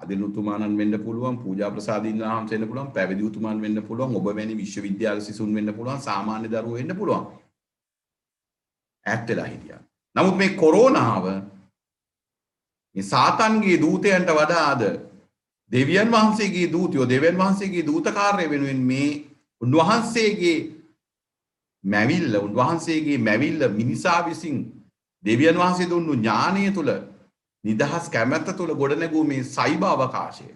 ආදීන උතුමාණන් වෙන්න පුළුවන්, පූජා ප්‍රසාදීන් වහන්සේ වෙන්න පුළුවන්, පැවිදි උතුමාණන් වෙන්න පුළුවන්, ඔබ වැනි විශ්වවිද්‍යාල සිසුන් වෙන්න පුළුවන්, සාමාන්‍ය දරුවෝ වෙන්න පුළුවන්. ඈත් වෙලා හිටියා. නමුත් මේ කොරෝනාව මේ සාතන්ගේ දූතයන්ට වඩා අද දෙවියන් වහන්සේගේ දූතයෝ දෙවියන් වහන්සේගේ දූතකාර්ය වෙනුවෙන් මේ උන්වහන්සේගේ මැවිල්ල මිනිසා විසින් දෙවියන් වහන්සේ දුන්නු ඥානය තුළ නිදහස් කැමැත්ත තුළ ගොඩනැගූ මේ සයිබ අවකාශය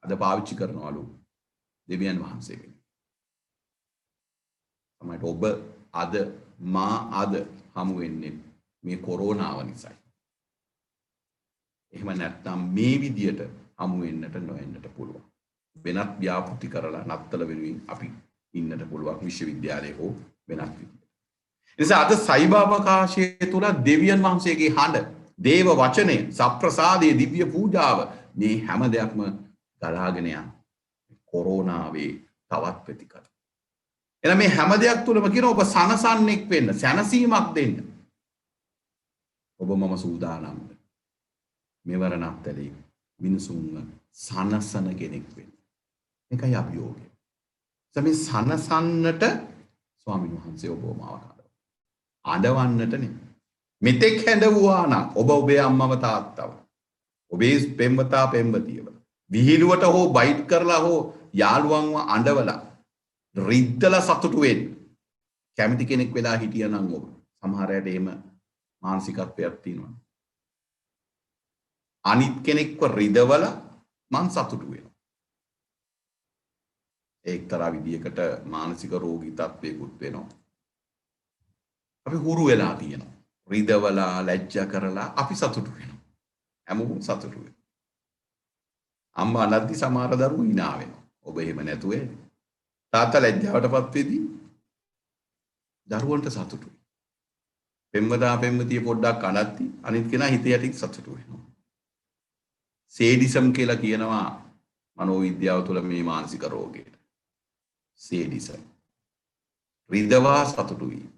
අද පාවිච්චි කරනවලු දෙවියන් වහන්සේගෙන්. තමයි ඔබ අද මා අද හමු වෙන්නේ මේ කොරෝනාව නිසායි. එහෙම නැත්නම් මේ විදියට හමු වෙන්නට නොවෙන්නට පුළුවන්. වෙනත් ව්‍යාපෘති කරලා නත්තල වෙනුවෙන් අපි ඉන්නට පුළුවන් විශ්වවිද්‍යාලයේ හෝ වෙනත් විදියට. නිසා අද සයිබ අවකාශය තුළ දෙවියන් වහන්සේගේ හඬ, දේව වචනය, සප්‍රසාදයේ දිව්‍ය පූජාව මේ හැම දෙයක්ම ගලාගෙන යන කොරෝනාවේ තවත් ප්‍රතිකර. එහෙනම් මේ හැම දෙයක් තුළම කියන ඔබ සනසන්නෙක් වෙන්න, සැනසීමක් දෙන්න. ඔබ මම සූදානම්ද මෙවර නත්තලේ මිනිසුන්ව සනසන කෙනෙක් වෙන්න. මේකයි අභියෝගය. මේ සනසන්නට ස්වාමීන් වහන්සේ ඔබව මාවකඩ. අඬවන්නට නෙමෙයි. මෙතෙක් හැඬවුවා නම් ඔබ ඔබේ අම්මව තාත්තව, ඔබේ පෙම්වතා පෙම්වතියව විහිළුවට හෝ බයිට් කරලා හෝ යාළුවන්ව අඬවලා රිද්දලා සතුටු වෙන්න කැමති කෙනෙක් වෙලා හිටියනම් ඔබ සමහර අයට එහෙම මානසිකත්වයක් තියෙනවා. අනිත් කෙනෙක්ව රිදවලා මං සතුටු වෙනවා. එක්තරා විදියකට මානසික රෝගී තත්ත්වයකට වෙනවා. අපි හුරු වෙලා තියෙනවා. රිදවලා ලැජ්ජා කරලා අපි සතුටු වෙනවා. හැමෝම සතුටු වෙනවා. අම්මා අනද්දි සමහර දරුවෝ hina වෙනවා. ඔබ එහෙම නැතුවේ තාත්තා ලැජ්ජාවටපත් වෙදී දරුවන්ට සතුටුයි. පෙම්වතා පෙම්වතිය පොඩ්ඩක් අනද්දි අනිත් කෙනා හිත යටින් සතුටු වෙනවා. සේඩිසම් කියලා කියනවා මනෝවිද්‍යාව තුළ මේ මානසික රෝගයට. සේඩිසම්. රිදවා සතුටු වීම.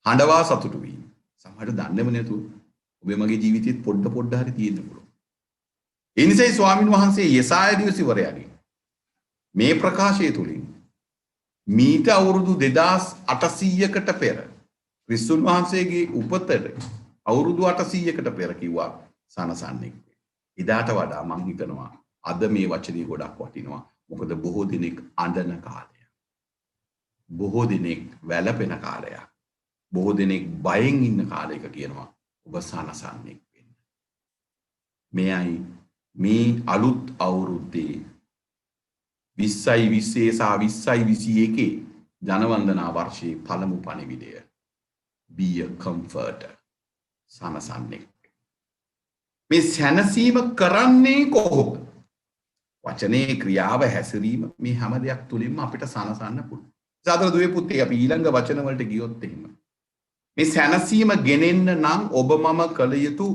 හඬවා සතුටු වීම. සමහරට දන්නේම නැතුව ඔබේ මගේ ජීවිතේත් පොඩ හරි තියෙන්න පුළුවන්. ඒ නිසායි ස්වාමින් වහන්සේ යෙසාය දිවසිවරයාගේ මේ ප්‍රකාශය තුලින් මීට අවුරුදු 2800කට පෙර ක්‍රිස්තුන් වහන්සේගේ උපතට අවුරුදු 800කට පෙර කිව්වා සනසන්නේ. එදාට වඩා මම හිතනවා අද මේ වචනේ ගොඩක් වටිනවා. මොකද බොහෝ දිනෙක අඬන කාලය. බොහෝ දිනෙක වැළපෙන කාලයක්. බොහෝ දිනෙක බයෙන් ඉන්න කාලයක කියනවා ඔබ සනසන්නේ වෙන්න. මෙයයි මේ අලුත් අවුරුද්දේ 2020 සහ 2021 ජනවන්දනා වර්ෂයේ පළමු පණිවිඩය. Be a comforter. සනසන්නේ. මේ සැනසීම කරන්නේ කොහොමද? වචනේ ක්‍රියාව හැසිරීම මේ හැම දෙයක් තුලින්ම අපිට සනසන්න පුළුවන්. සාදර දුවේ පුතේ අපි ඊළඟ වචන වලට ගියොත් එහෙම මේ සැනසීම ගෙනෙන්න නම් ඔබ මම කළ යුතු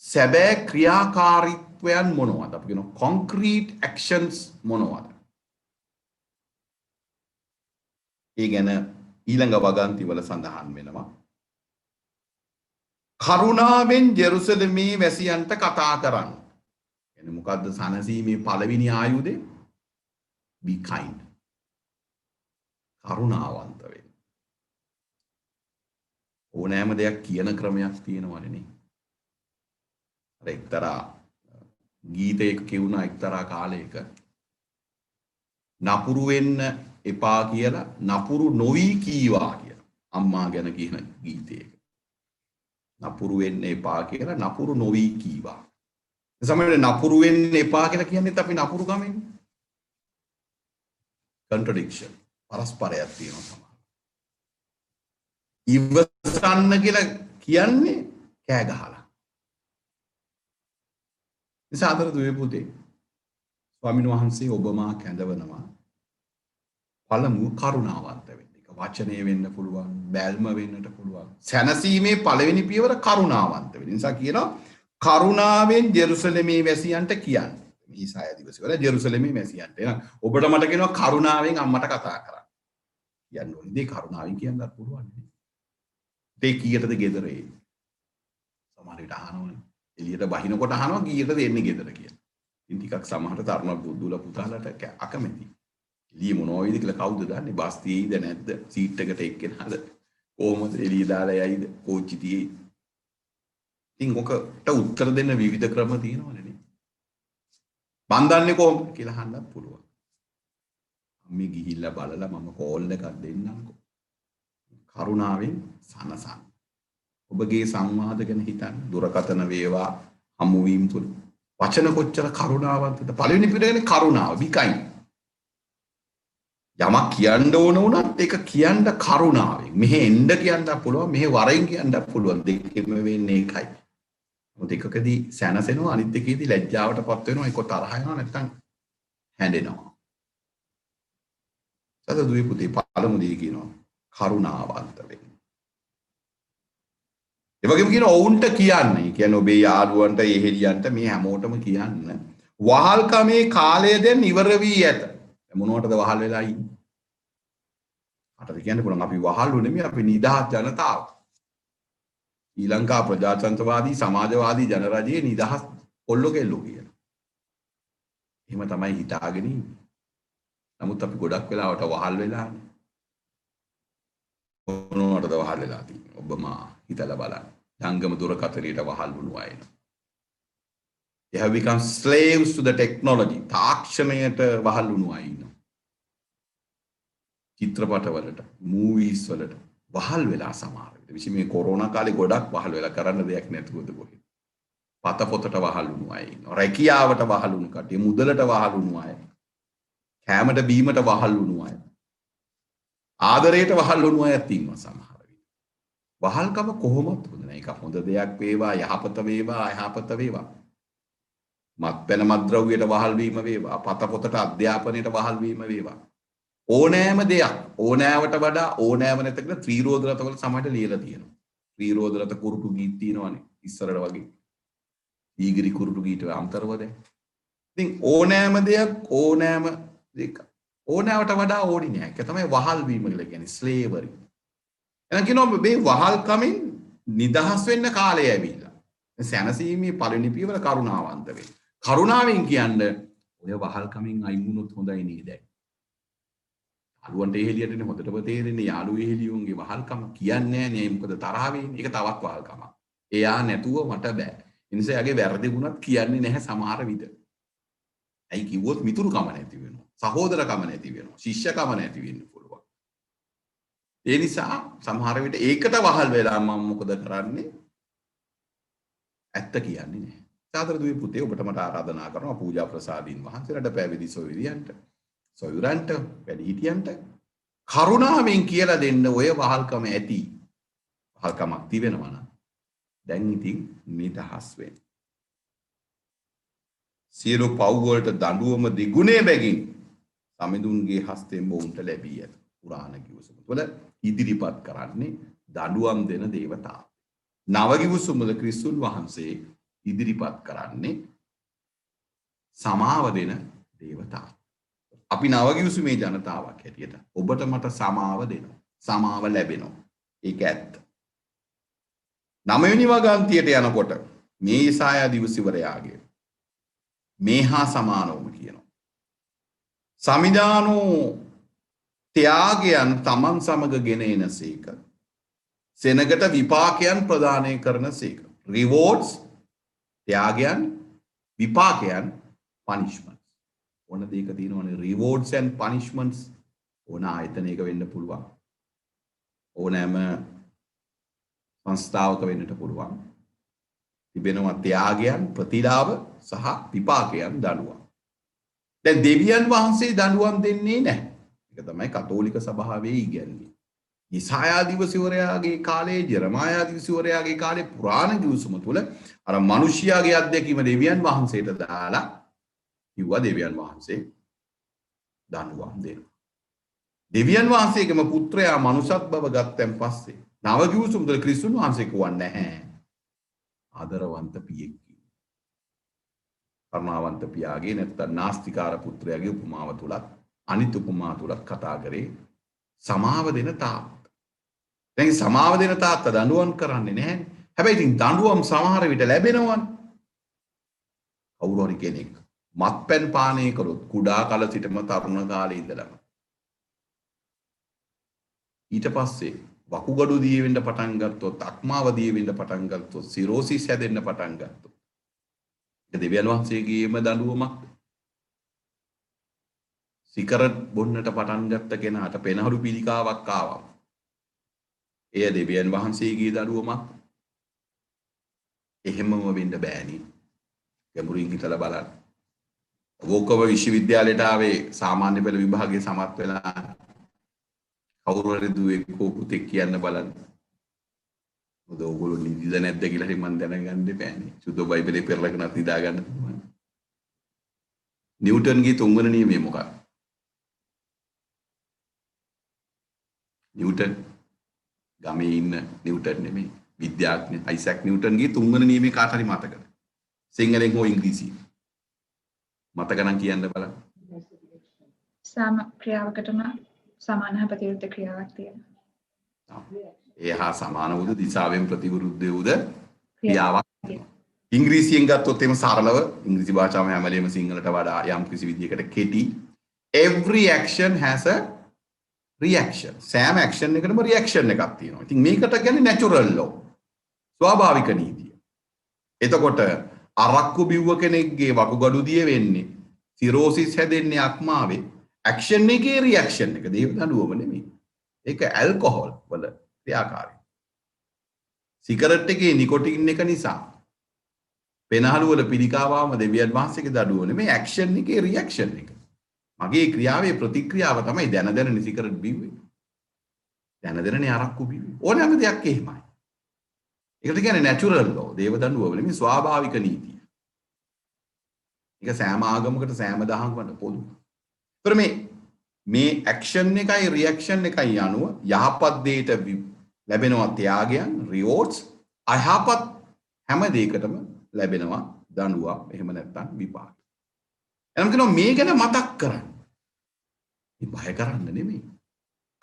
සැබෑ ක්‍රියාකාරීත්වයන් මොනවද? අපි කියනවා concrete actions මොනවද? ඒ ගැන ඊළඟ වගන්ති වල සඳහන් වෙනවා. කරුණාවෙන් ජෙරුසලමේ වැසියන්ට කතා කරන්න. එන්නේ මොකද්ද සනසීමේ පළවෙනි ආයුධය? Be kind. කරුණාවන්ත වෙන්න. ඕනෑම දෙයක් කියන ක්‍රමයක් තියෙනවනේ නේ. අර එක්තරා ගීතයක කියුණා එක්තරා කාලයක නපුරු වෙන්න එපා කියලා නපුරු නොවි කීවා කියලා. අම්මා ගැන කියන ගීතයක. නපුරු වෙන්න එපා කියලා නපුරු නොවි කීවා. සමහරවිට නපුරු වෙන්න එපා කියලා කියන්නේත් අපි නපුරු ගමෙන්. contradiction. පරස්පරයක් තියෙනවා සමහර. ඉවසන්න කියලා කියන්නේ කෑ ගහලා. නිසා අතර දුවේ පුතේ ස්වාමීන් වහන්සේ ඔබ මා කැඳවනවා පළමුව කරුණාවන්ත වෙන්න. ඒක වචනේ වෙන්න පුළුවන්, බැල්ම වෙන්නට පුළුවන්. සැනසීමේ පළවෙනි පියවර කරුණාවන්ත වෙන්න. නිසා කියනවා කරුණාවෙන් ජෙරුසලමේ වැසියන්ට කියන්න. මේ ඊසාය දිවසවල ජෙරුසලමේ වැසියන්ට. එහෙනම් ඔබට මට කියනවා කරුණාවෙන් අම්මට කතා කරන්න. කියන්න ඕනේ. මේ කරුණාවෙන් කියන්නත් පුළුවන් නේ. ඒ කීයටද ගෙදර එන්නේ? සමහර විට අහනවනේ. එළියට බහිනකොට අහනවා කීයටද එන්නේ ගෙදර කියලා. ඉතින් ටිකක් සමහර තරුණ බුදුල පුතාලට අකමැති. එළිය මොනවා වේද කියලා කවුද දන්නේ? බස් තියේද නැද්ද? සීට් එකට එක්කෙනාද? කොහොමද එළිය දාලා යයිද? කෝච්චි තියේ. ඉතින් ඔකට උත්තර දෙන්න විවිධ ක්‍රම තියෙනවනේ නේ. මන් දන්නේ කොහොමද කියලා අහන්නත් පුළුවන්. මේ ගිහිල්ලා බලලා මම කෝල් එකක් දෙන්නම්කෝ. කරුණාවෙන් සනසන්න. ඔබගේ සංවාද ගැන හිතන්න. දුරකථන වේවා හමුවීම් තුල වචන කොච්චර කරුණාවන්තද. පළවෙනි පිටකනේ කරුණාව විකයි. යමක් කියන්න ඕන වුණත් ඒක කියන්න කරුණාවෙන්. මෙහෙ එන්න කියන්න පුළුවන්, මෙහෙ වරෙන් කියන්න පුළුවන්. දෙකෙම වෙන්නේ ඒකයි. මොකද එකකදී සැනසෙනවා, අනිත් එකේදී ලැජ්ජාවටපත් වෙනවා, ඒක තරහ යනවා, නැත්නම් හැඬෙනවා. සතදුවේ පුතේ පළමු දේ කියනවා කරුණාවන්ත වෙන්න. ඒ වගේම කියනවා ඔවුන්ට කියන්නේ. කියන්නේ ඔබේ යාළුවන්ට, එහෙලියන්ට මේ හැමෝටම කියන්න. වහල්කමේ කාලය දැන් ඉවර වී ඇත. මොනවටද වහල් වෙලා ඉන්නේ? අටද කියන්න පුළුවන් අපි වහල්ු නෙමෙයි, අපි නිදහස් ජනතාව. ශ්‍රී ලංකා ප්‍රජාතන්ත්‍රවාදී සමාජවාදී ජනරජයේ නිදහස් කොල්ලෝ කෙල්ලෝ කියන. එහෙම තමයි හිතාගෙන ඉන්නේ. නමුත් අපි ගොඩක් වෙලාවට වහල් වෙලානේ. මොනවටද වහල් වෙලා තියෙන්නේ? ඔබම හිතලා බලන්න. ජංගම දුරකථනයට වහල් වුණු අය. They have become slaves to the technology. තාක්ෂණයට වහල් වුණු අය ඉන්නවා. චිත්‍රපටවලට, මූවීස් වලට වහල් වෙලා සමහර විට. විශේෂයෙන් මේ කොරෝනා කාලේ ගොඩක් වහල් වෙලා කරන්න දෙයක් නැතුවද කොහෙද. පත පොතට වහල් වුණු අය ඉන්නවා. රැකියාවට වහල් වුණු කට්ටිය, මුදලට වහල් වුණු අය. කැමට බීමට වහල් වුණු අය. ආදරයට වහල් වුණු අයත් ඉන්නවා සමහර විට. වහල්කම කොහොමද හොඳ නැහැ. ඒක හොඳ දෙයක් වේවා, යහපත වේවා, අයහපත වේවා. මත්පැන මත්ද්‍රව්‍යයට වහල් වීම වේවා, පත පොතට අධ්‍යාපනයට වහල් වීම වේවා. ඕනෑම දෙයක් ඕනෑවට වඩා ඕනෑම නැතකට ත්‍රිරෝද රතවල සමහරට ලියලා තියෙනවා. ත්‍රිරෝද රත කුරුටු ගීත තියෙනවානේ ඉස්සරට වගේ. ඊගිරි කුරුටු ගීත අන්තරව දැන්. ඉතින් ඕනෑම දෙයක් ඕනෑම දෙයක් ඕනෑවට වඩා ඕනි නෑ. ඒක තමයි වහල් වීම කියලා කියන්නේ ස්ලේවරි. එහෙනම් කියනවා මේ වහල්කමින් නිදහස් වෙන්න කාලය ඇවිල්ලා. සැනසීමේ පළවෙනි පියවර කරුණාවන්ත වෙන්න. කරුණාවෙන් කියන්නේ ඔය වහල්කමින් අයින් වුණොත් හොඳයි නේද? යාළුවන්ට එහෙලියටනේ හොඳටම තේරෙන්නේ යාළුවෝ එහෙලියුන්ගේ වහල්කම කියන්නේ නෑ මොකද තරහ වෙන්නේ. ඒක තවත් වහල්කමක්. එයා නැතුව මට බෑ. ඒ නිසා යාගේ වැරදි වුණත් කියන්නේ නැහැ සමහර විට. ඇයි කිව්වොත් මිතුරුකම නැති වෙනවා. සහෝදරකම නැති වෙනවා. ශිෂ්‍යකම නැති වෙන්න පුළුවන්. ඒ නිසා සමහර විට ඒකට වහල් වෙලා මම මොකද කරන්නේ? ඇත්ත කියන්නේ නැහැ. සාදර දුවේ පුතේ ඔබට මට ආරාධනා කරනවා පූජා ප්‍රසාදීන් වහන්සේලාට පැවිදි සොයුරියන්ට සොයුරන්ට වැඩිහිටියන්ට කරුණාවෙන් කියලා දෙන්න ඔය වහල්කම ඇති. වහල්කමක් තිබෙනවා නම් දැන් ඉතින් නිදහස් වෙන්න. සියලු පව් වලට දඬුවම දෙගුණේ බැගින් සමිඳුන්ගේ හස්තෙන් බොවුන්ට ලැබී ඇත. පුරාණ කිවසුම තුළ ඉදිරිපත් කරන්නේ දඬුවම් දෙන දේවතාව. නව කිවසුමල ක්‍රිස්තුන් වහන්සේ ඉදිරිපත් කරන්නේ සමාව දෙන දේවතාව. අපි නව කිවසුමේ ජනතාවක් හැටියට ඔබට මට සමාව දෙනවා. සමාව ලැබෙනවා. ඒක ඇත්ත. 9 වෙනි වගන්තියට යනකොට මේ ඊසායා දිවසිවරයාගේ මේ හා සමානවම කියනවා. සමිදානෝ ත්‍යාගයන් තමන් සමග ගෙන එනසේක. සෙනගට විපාකයන් ප්‍රදානය කරනසේක. රිවෝඩ්ස් ත්‍යාගයන් විපාකයන් පනිෂ්මන්ට්ස්. ඕන දෙයක තියෙනවනේ රිවෝඩ්ස් ඇන්ඩ් පනිෂ්මන්ට්ස්. ඕන ආයතනයක වෙන්න පුළුවන්. ඕනෑම සංස්ථාවක වෙන්නට පුළුවන්. තිබෙනවා ත්‍යාගයන් ප්‍රතිලාභ සහ විපාකයන් දඬුවම්. දැන් දෙවියන් වහන්සේ දඬුවම් දෙන්නේ නැහැ. ඒක තමයි කතෝලික සභාවේ ඉගැන්වීම. ඊසායා දිවසිවරයාගේ කාලේ, ජෙරමායා දිවසිවරයාගේ කාලේ පුරාණ කිව්සුම තුල අර මිනිසියාගේ අධ්‍යක්ීම දෙවියන් වහන්සේට දාලා කිව්වා දෙවියන් වහන්සේ දඬුවම් දෙනවා. දෙවියන් වහන්සේගේම පුත්‍රයා මනුෂ්‍යත් බව ගත්තන් පස්සේ නව කිව්සුම තුල ක්‍රිස්තුන් වහන්සේ කියවන්නේ නැහැ. ආදරවන්ත පියෙක්. කරුණාවන්ත පියාගේ නැත්නම් නාස්තිකාර පුත්‍රයාගේ උපමාව තුලත් අනිත් උපමා තුලත් කතා කරේ සමාව දෙන තාත්තා. දැන් සමාව දෙන තාත්තා දඬුවම් කරන්නේ නැහැ. හැබැයි ඉතින් දඬුවම් සමහර විට ලැබෙනවනේ. කවුරු හරි කෙනෙක් මත්පැන් පානය කළොත් කුඩා කාල සිටම තරුණ කාලේ ඉඳලම ඊට පස්සේ වකුගඩු දිය වෙන්න පටන් ගත්තොත් අක්මාව දිය වෙන්න පටන් ගත්තොත් සිරෝසිස් හැදෙන්න පටන් ගත්තොත් ඒක දෙවියන් වහන්සේගේම දඬුවමක්. සිගරට් බොන්නට පටන් ගත්ත කෙනාට පෙනහළු පිළිකාවක් ආවා. එය දෙවියන් වහන්සේගේ දඬුවමක්. එහෙමම වෙන්න බෑනේ. ගැඹුරින් හිතලා බලන්න. ඕකව විශ්වවිද්‍යාලයට ආවේ සාමාන්‍ය පෙළ විභාගයේ සමත් වෙලා කවුරු හරි දුවෙක් හෝ පුතෙක් කියන්න බලන්න. මොකද ඕගොල්ලෝ නිදිද නැද්ද කියලා හරි මම දැනගන්න බෑනේ. සුද්ධ බයිබලේ පෙරලගෙනත් නිදා ගන්න පුළුවන්. නිව්ටන්ගේ තුන්වන නියමය මොකක්ද? නිව්ටන් ගමේ ඉන්න නිව්ටන් නෙමෙයි. විද්‍යාඥ අයිසැක් නිව්ටන්ගේ තුන්වන නියමය කාට හරි මතකද? සිංහලෙන් හෝ ඉංග්‍රීසියෙන්. මතක නම් කියන්න බලන්න. සාම ක්‍රියාවකටම සමාන හා ප්‍රතිවිරුද්ධ ක්‍රියාවක් තියෙනවා. ඒ හා සමාන වූ දිශාවෙන් ප්‍රතිවිරුද්ධ වූ ක්‍රියාවක් තියෙනවා. ඉංග්‍රීසියෙන් ගත්තොත් එම සරලව ඉංග්‍රීසි භාෂාව හැමලේම සිංහලට වඩා යම් කිසි විදියකට කෙටි. Every action has a reaction. සෑම action එකකටම reaction එකක් තියෙනවා. ඉතින් මේකට කියන්නේ natural law. ස්වාභාවික නීතිය. එතකොට අරක්කු බිව්ව කෙනෙක්ගේ වකුගඩු දිය වෙන්නේ සිරෝසිස් හැදෙන්නේ අක්මාවේ ඇක්ෂන් එකේ රියැක්ෂන් එක දේව දඬුවම නෙමෙයි. ඒක ඇල්කොහොල් වල ක්‍රියාකාරීත්වය. සිගරට් එකේ නිකොටින් එක නිසා පෙනහළු වල පිළිකාවම දෙවියන් වහන්සේගේ දඬුවම නෙමෙයි ඇක්ෂන් එකේ රියැක්ෂන් එක. මගේ ක්‍රියාවේ ප්‍රතික්‍රියාව තමයි දැන දැන සිගරට් බිව්වේ. දැන දැනනේ අරක්කු බිව්වේ. ඕනෑම දෙයක් එහෙමයි. ඒකට කියන්නේ natural law. දේව දඬුවම නෙමෙයි ස්වාභාවික නීතිය. ඒක සෑම ආගමකට සෑම දහමකට පොදු. ඒතර මේ ඇක්ෂන් එකයි රියැක්ෂන් එකයි යනුව යහපත් දෙයට ලැබෙනවා ත්‍යාගයන් රිවෝඩ්ස් අයහපත් හැම දෙයකටම ලැබෙනවා දඬුවම් එහෙම නැත්නම් විපාක. එනම් කියනවා මේ ගැන මතක් කරන්න. මේ බය කරන්න නෙමෙයි.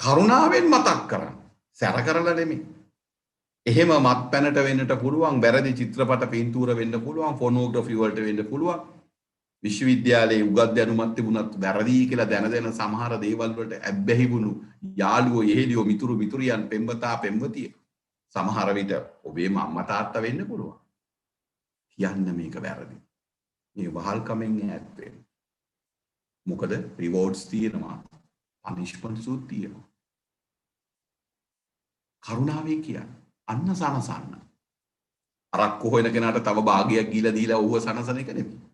කරුණාවෙන් මතක් කරන්න. සැර කරලා නෙමෙයි. එහෙම මත්පැනට වෙන්නට පුළුවන්, වැරදි චිත්‍රපට පින්තූර වෙන්න පුළුවන්, ෆොනෝග්‍රැෆි වලට වෙන්න පුළුවන්. විශ්වවිද්‍යාලයේ උගත් දැනුමක් තිබුණත් වැරදි කියලා දැන සමහර දේවල් වලට ඇබ්බැහි වුණු යාළුවෝ, යෙහෙලියෝ, මිතුරු මිතුරියන්, පෙම්වතා පෙම්වතිය සමහර විට ඔබේම අම්මා තාත්තා වෙන්න පුළුවන්. කියන්න මේක වැරදි. මේ වහල්කමෙන් ඈත් වෙන්න. මොකද රිවෝඩ්ස් තියෙනවා, පනිෂ්මන්ට්ස් උත් තියෙනවා. කරුණාවෙන් කියන්න. අන්න සනසන්න. අරක්කු හොයන කෙනාට තව භාගයක් ගිලා දීලා ඌව සනසන එක නෙමෙයි.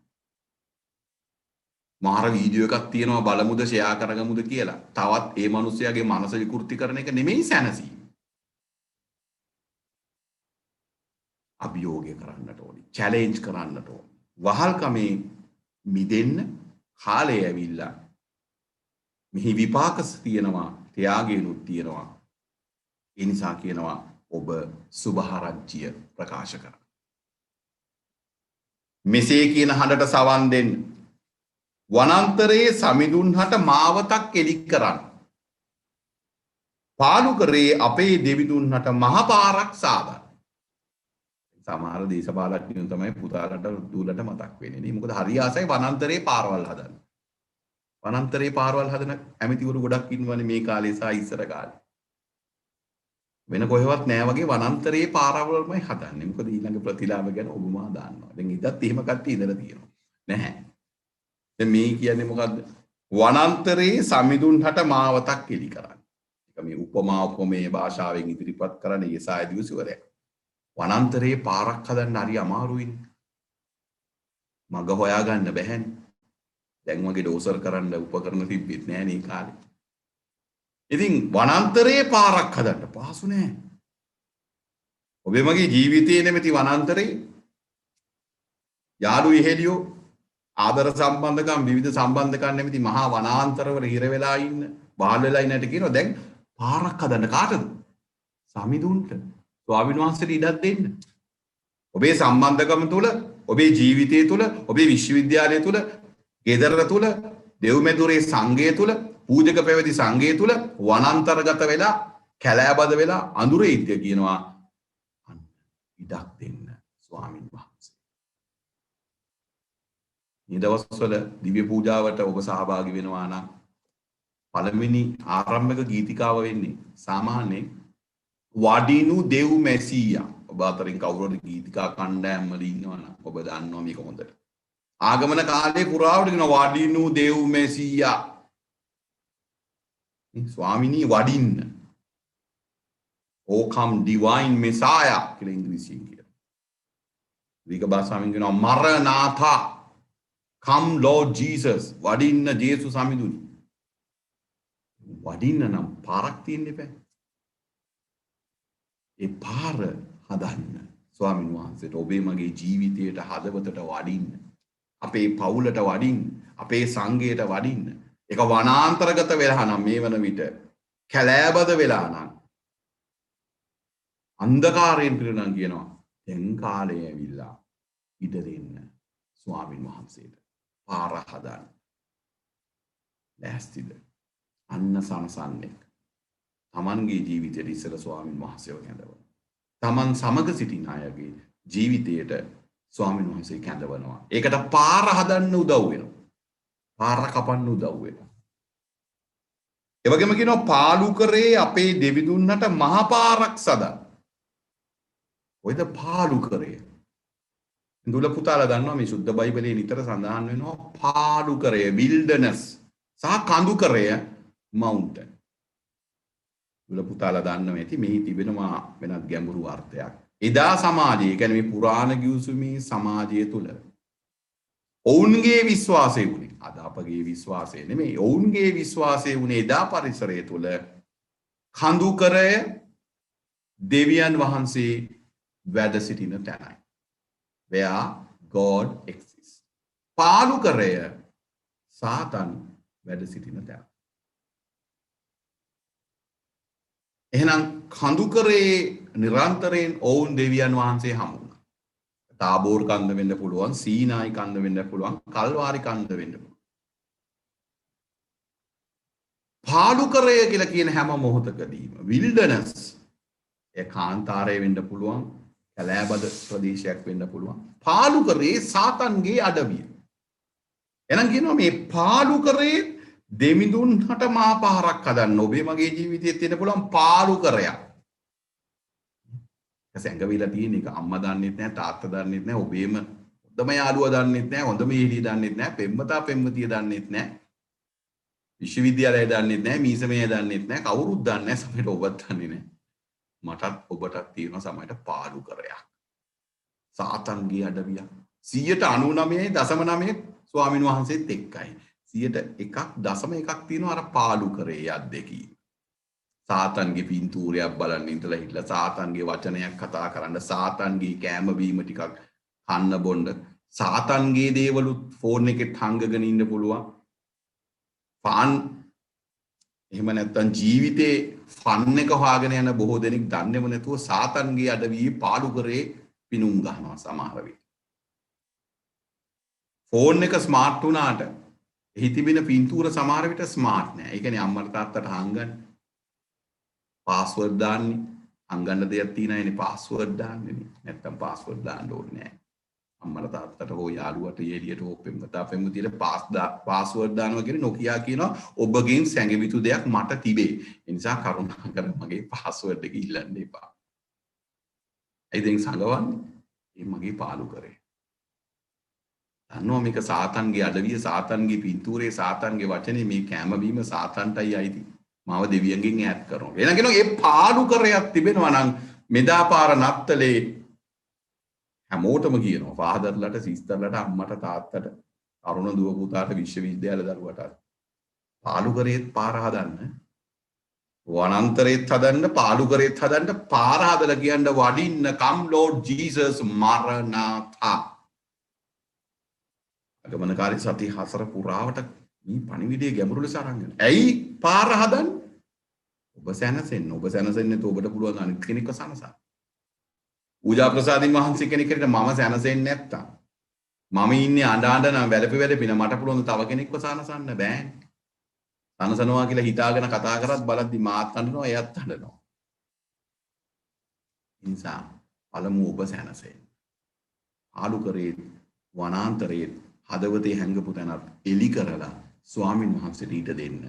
මාර වීඩියෝ එකක් තියෙනවා බලමුද ෂෙයා කරගමුද කියලා. තවත් ඒ මිනිස්යාගේ මනස විකෘති කරන එක නෙමෙයි සැනසීම. අභියෝගය කරන්නට ඕනේ. චැලෙන්ජ් කරන්නට ඕනේ. වහල්කමේ මිදෙන්න කාලය ඇවිල්ලා. මෙහි විපාකස් තියෙනවා, ත්‍යාගයනුත් තියෙනවා. ඒ නිසා කියනවා ඔබ සුභාරංචිය ප්‍රකාශ කරන්න. මෙසේ කියන හඬට සවන් දෙන්න. වනාන්තරයේ සමිඳුන්හට මාවතක් එලි කරන්න. පාලු කරේ අපේ දෙවිඳුන්හට මහ පාරක් සාදන්න. සමහර දේශපාලඥයෝ තමයි පුතාලට දූලට මතක් වෙන්නේ නේ. මොකද හරි ආසයි වනාන්තරයේ පාරවල් හදන්න. වනාන්තරයේ පාරවල් හදන ඇමතිවරු ගොඩක් ඉන්නවනේ මේ කාලේ සහ ඉස්සර කාලේ. වෙන කොහෙවත් නෑ වගේ වනාන්තරයේ පාරවල්මයි හදන්නේ. මොකද ඊළඟ ප්‍රතිලාභ ගැන ඔබමා දන්නවා. දැන් ඉදත් එහෙම කට්ටිය ඉඳලා තියෙනවා. නැහැ. දැන් මේ කියන්නේ මොකද්ද? වනාන්තරයේ සමිඳුන්හට මාවතක් එලි කරන්න. ඒක මේ උපමා උපමේය භාෂාවෙන් ඉදිරිපත් කරන යසාය දිවිසුවරය. වනාන්තරයේ පාරක් හදන්න හරි අමාරුයිනේ. මග හොයාගන්න බැහැනේ. දැන් වගේ ඩෝසර් කරන්න උපකරණ තිබෙන්නේ නැහැ නේ කාලේ. ඉතින් වනාන්තරයේ පාරක් හදන්න පහසු නෑ. ඔබේ මගේ ජීවිතයේ නැමැති වනාන්තරේ යාළු ඉහෙලියෝ ආදර සම්බන්ධකම් විවිධ සම්බන්ධකම් නැමැති මහා වනාන්තරවල හිර වෙලා ඉන්න, බාහිර වෙලා ඉන්නට කියනවා දැන් පාරක් හදන්න කාටද? සමිඳුන්ට. ස්වාමීන් වහන්සේට ඉඩක් දෙන්න. ඔබේ සම්බන්ධකම තුල, ඔබේ ජීවිතය තුල, ඔබේ විශ්වවිද්‍යාලය තුල, ගෙදර තුල, දෙව්මෙදුරේ සංඝය තුල, පූජක පැවැති සංඝය තුල වනාන්තරගත වෙලා, කැලෑබද වෙලා අඳුරේ ඉද්ද කියනවා ඉඩක් දෙන්න ස්වාමීන් වහන්සේ. මේ දවස්වල දිව්‍ය පූජාවට ඔබ සහභාගී වෙනවා නම් පළවෙනි ආරම්භක ගීතිකාව වෙන්නේ සාමාන්‍යයෙන් වඩිනු දෙව් මැසියා. ඔබ අතරින් කවුරුහරි ගීතිකා කණ්ඩායම් වල ඉන්නවා නම් ඔබ දන්නවා මේක හොඳට. ආගමන කාලේ පුරාවට කියන වඩිනු දෙව් මැසියා. ස්වාමිනී වඩින්න. O come divine messiah කියලා ඉංග්‍රීසියෙන් කියනවා. ග්‍රීක භාෂාවෙන් කියනවා මරනාථා. come lord jesus. වඩින්න ජේසුස් සමිඳුනි. වඩින්න නම් පාරක් තියෙන්න එපා. ඒ පාර හදන්න ස්වාමීන් වහන්සේට ඔබේ මගේ ජීවිතයට හදවතට වඩින්න. අපේ පවුලට වඩින්න. අපේ සංඝයට වඩින්න. ඒක වනාන්තරගත වෙලා නම් මේ වන විට කැලෑබද වෙලා නම් අන්ධකාරයෙන් පිරුණම් කියනවා දැන් කාලය ඇවිල්ලා ඉඩ දෙන්න ස්වාමීන් වහන්සේට පාර හදන්න. ලෑස්තිද? අන්න සනසන්නේ. තමන්ගේ ජීවිතයට ඉස්සර ස්වාමීන් වහන්සේව කැඳවනවා. තමන් සමග සිටින අයගේ ජීවිතයට ස්වාමීන් වහන්සේ කැඳවනවා. ඒකට පාර හදන්න උදව් වෙනවා. පාර කපන්න උදව් වෙනවා. ඒ වගේම කියනවා පාලු කරේ අපේ දෙවිදුන්නට මහ පාරක් සදා. ඔයද පාලු කරේ. දුල පුතාලා දන්නවා මේ සුද්ධ බයිබලයේ නිතර සඳහන් වෙනවා පාලු කරේ wilderness සහ කඳු කරේ mountain. දුල පුතාලා දන්නවා ඇති මේ තිබෙනවා වෙනත් ගැඹුරු අර්ථයක්. එදා සමාජයේ කියන්නේ මේ පුරාණ ගිවිසුමේ සමාජය තුල ඔවුන්ගේ විශ්වාසය වුණේ අද අපගේ විශ්වාසය නෙමෙයි ඔවුන්ගේ විශ්වාසය වුණේ එදා පරිසරය තුල කඳු කරය දෙවියන් වහන්සේ වැඩ සිටින තැනයි. Where God exists. පාලු කරය සාතන් වැඩ සිටින තැන. එහෙනම් කඳු කරේ නිරන්තරයෙන් ඔවුන් දෙවියන් වහන්සේ හමු වුණා. තාබෝර් කන්ද වෙන්න පුළුවන්, සීනායි කන්ද වෙන්න පුළුවන්, කල්වාරි කන්ද වෙන්න පුළුවන්. පාලු කරය කියලා කියන හැම මොහොතකදීම wilderness ඒ කාන්තාරය වෙන්න පුළුවන්, කැලෑබද ප්‍රදේශයක් වෙන්න පුළුවන්. පාලු කරේ සාතන්ගේ අඩවිය. එහෙනම් කියනවා මේ පාලු කරේ දෙමිඳුන්ට මා පාරක් හදන්න ඔබේ මගේ ජීවිතයේ තියෙන පුළුවන් පාලු කරයක්. සැඟවිලා තියෙන එක අම්මා දන්නෙත් නැහැ තාත්තා දන්නෙත් නැහැ ඔබේම හොඳම යාළුවා දන්නෙත් නැහැ හොඳම ඊළිය දන්නෙත් නැහැ පෙම්වතා පෙම්වතිය දන්නෙත් නැහැ විශ්වවිද්‍යාලය දන්නෙත් නැහැ මීසමය දන්නෙත් නැහැ කවුරුත් දන්නේ නැහැ සමහරට ඔබත් දන්නේ නැහැ මටත් ඔබටත් තියෙන සමහරට පාලු කරයක් සාතන්ගේ අඩවිය 99.9 ස්වාමීන් වහන්සේත් එක්කයි 101.1 තියෙනවා අර පාලු කරේ යද්දකී සාතන්ගේ පින්තූරයක් බලන්න ඉඳලා හිටලා සාතන්ගේ වචනයක් කතා කරන්න සාතන්ගේ කෑම බීම ටිකක් කන්න බොන්න සාතන්ගේ දේවලුත් ෆෝන් එකෙත් හංගගෙන ඉන්න පුළුවන් ෆාන් එහෙම නැත්නම් ජීවිතේ ෆන් එක හොයාගෙන යන බොහෝ දෙනෙක් දන්නේම නැතුව සාතන්ගේ අඩවියේ පාලු කරේ පිනුම් ගන්නවා සමහර වෙලට ෆෝන් එක ස්මාර්ට් වුණාට එහි තිබෙන පින්තූර සමහර විට ස්මාර්ට් නෑ ඒ කියන්නේ අම්මලා තාත්තට හංගන්නේ පාස්වර්ඩ් දාන්නේ අංගන්න දෙයක් තියෙනයිනේ පාස්වර්ඩ් දාන්නේ නැත්තම් පාස්වර්ඩ් දාන්න ඕනේ නෑ අම්මලා තාත්තට හෝ යාළුවට එළියට හෝ පෙම්වතා පෙම්වතියට පාස්වර්ඩ් දානවා කියන්නේ නොකියා කියනවා ඔබගෙන් සැඟවිතු දෙයක් මට තිබේ ඒ නිසා කරුණාකර මගේ පාස්වර්ඩ් එක ඉල්ලන්න එපා ඒ දෙයින් සංගවන්නේ මේ මගේ පාලු කරේ දන්නවා මේක සාතන්ගේ අඩවිය සාතන්ගේ පින්තූරේ සාතන්ගේ වචනේ මේ කැම බීම සාතන්ටයි අයිති මාව දෙවියන්ගෙන් ඈත් කරනවා. එහෙනම් කියනවා මේ පාලු කරයක් තිබෙනවා නම් මෙදා පාර නත්තලේ හැමෝටම කියනවා. ෆාදර්ලට, සිස්ටර්ලට, අම්මට, තාත්තට, අරුණ දුව පුතාට, විශ්වවිද්‍යාල දරුවට පාලු කරේත් පාර හදන්න. වනාන්තරේත් හදන්න, පාලු කරේත් හදන්න, පාර හදලා කියන්න වඩින්න come Lord Jesus Maranatha. අගමනකාරී සති 4 පුරාවට මේ පණිවිඩයේ ගැඹුරු ලෙස අරන් යනවා. ඇයි පාර හදන්නේ? ඔබ සැනසෙන්න. ඔබ සැනසෙන්නේ නැතුව ඔබට පුළුවන් අනිත් කෙනෙක්ව සනසන්න. පූජා ප්‍රසාදින් වහන්සේ කෙනෙක්ට මම සැනසෙන්නේ නැත්තම් මම ඉන්නේ අඬ නම් වැළපෙන මට පුළුවන් තව කෙනෙක්ව සනසන්න බෑනේ. සනසනවා කියලා හිතාගෙන කතා කරත් බලද්දි මාත් අඬනවා එයත් අඬනවා. ඒ නිසා පළමු ඔබ සැනසෙන්න. ආලු කරේ වනාන්තරයේ හදවතේ හැංගපු තැනත් එලි කරලා ස්වාමින් වහන්සේට ඊට දෙන්න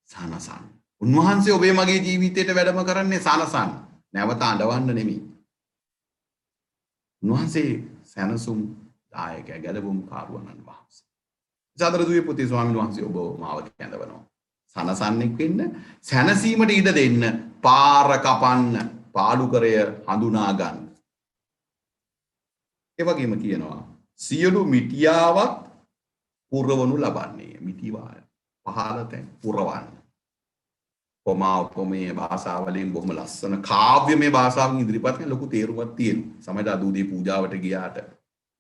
සනසන්න. උන්වහන්සේ ඔබේ මගේ ජීවිතයට වැඩම කරන්නේ සනසන්න. නැවත අඬවන්න නෙමෙයි. උන්වහන්සේ සැනසුම් දායක ගැලවුම් කාරුවණන් වහන්සේ. සාදර දුවේ පුතේ ස්වාමීන් වහන්සේ ඔබ මාව කැඳවනවා. සනසන්නෙක් වෙන්න, සැනසීමට ඉඩ දෙන්න, පාර කපන්න, පාඩුකරය හඳුනා ගන්න. ඒ වගේම කියනවා සියලු මිටියාවත් පුරවනු ලබන්නේ. මිටිවා පහළ තැන් පුරවන්න. කොමේ භාෂාවලින් බොහොම ලස්සන කාව්‍යමය භාෂාවෙන් ඉදිරිපත් කරන ලොකු තේරුමක් තියෙනවා. සමහරවිට අදූදී පූජාවට ගියාට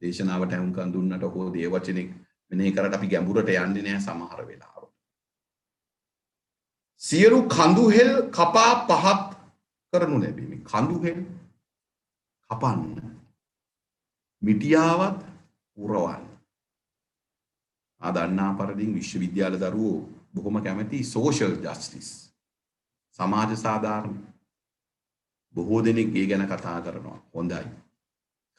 දේශනාවට හුඟක් දුන්නට හෝ දේවචනෙක් මෙනෙහි කරලා අපි ගැඹුරට යන්නේ නැහැ සමහර වෙලාවට. සියලු කඳුහෙල් කපා පහත් කරනු ලැබීම. කඳුහෙල් කපන්න. මිටියාවත් පුරවන්න. ආදන්නා පරිදින් විශ්වවිද්‍යාල දරුවෝ බොහොම කැමති සෝෂල් ජස්ටිස්. සමාජ සාධාරණ. බොහෝ දෙනෙක් ඒ ගැන කතා කරනවා. හොඳයි.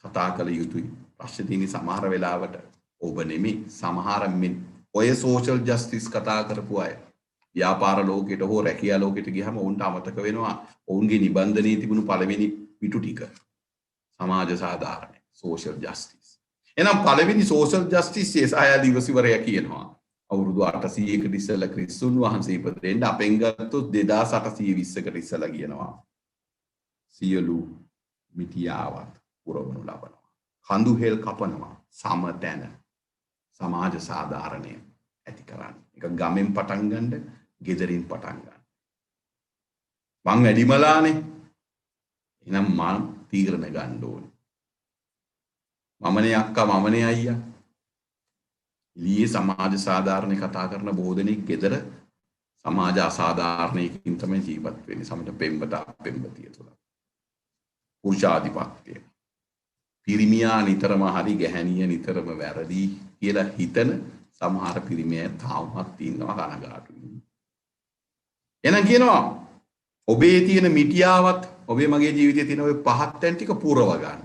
කතා කළ යුතුයි. ප්‍රශ්න තියෙන සමහර වෙලාවට ඔබ නෙමෙයි සමහර මෙන් ඔය සෝෂල් ජස්ටිස් කතා කරපු අය ව්‍යාපාර ලෝකෙට හෝ රැකියා ලෝකෙට ගියහම ඔවුන්ට අමතක වෙනවා ඔවුන්ගේ නිබන්ධනයේ තිබුණු පළවෙනි පිටු ටික. සමාජ සාධාරණ සෝෂල් ජස්ටිස්. එහෙනම් පළවෙනි සෝෂල් ජස්ටිස් යෙසායා දිවසිවරය කියනවා. අවුරුදු 800කට ඉස්සෙල්ලා ක්‍රිස්තුන් වහන්සේ ඉපදෙන්න අපෙන් ගත්තොත් 2820කට ඉස්සෙල්ලා කියනවා. සියලු මිටියාවත් පුරවනු ලබනවා. කඳුහෙල් කපනවා. සමතැන සමාජ සාධාරණය ඇති කරන්න. එක ගමෙන් පටන් ගන්න, ගෙදරින් පටන් ගන්න. මං වැඩිමලානේ. එහෙනම් මං තීරණ ගන්න ඕනේ. මමනේ අක්කා මමනේ අයියා. එළියේ සමාජ සාධාරණේ කතා කරන බොහෝ දෙනෙක් ගෙදර සමාජ අසාධාරණයකින් තමයි ජීවත් වෙන්නේ. සමහර පෙම්බත අපෙම්බතිය තුළ. පුරුෂාධිපත්‍යය. පිරිමියා නිතරම හරි ගැහැණිය නිතරම වැරදි කියලා හිතන සමහර පිරිමිය තාමත් ඉන්නවා කනගාටුයි. එහෙනම් කියනවා ඔබේ තියෙන මිටියාවත් ඔබේ මගේ ජීවිතයේ තියෙන ඔය පහත් තැන් ටික පුරව ගන්න.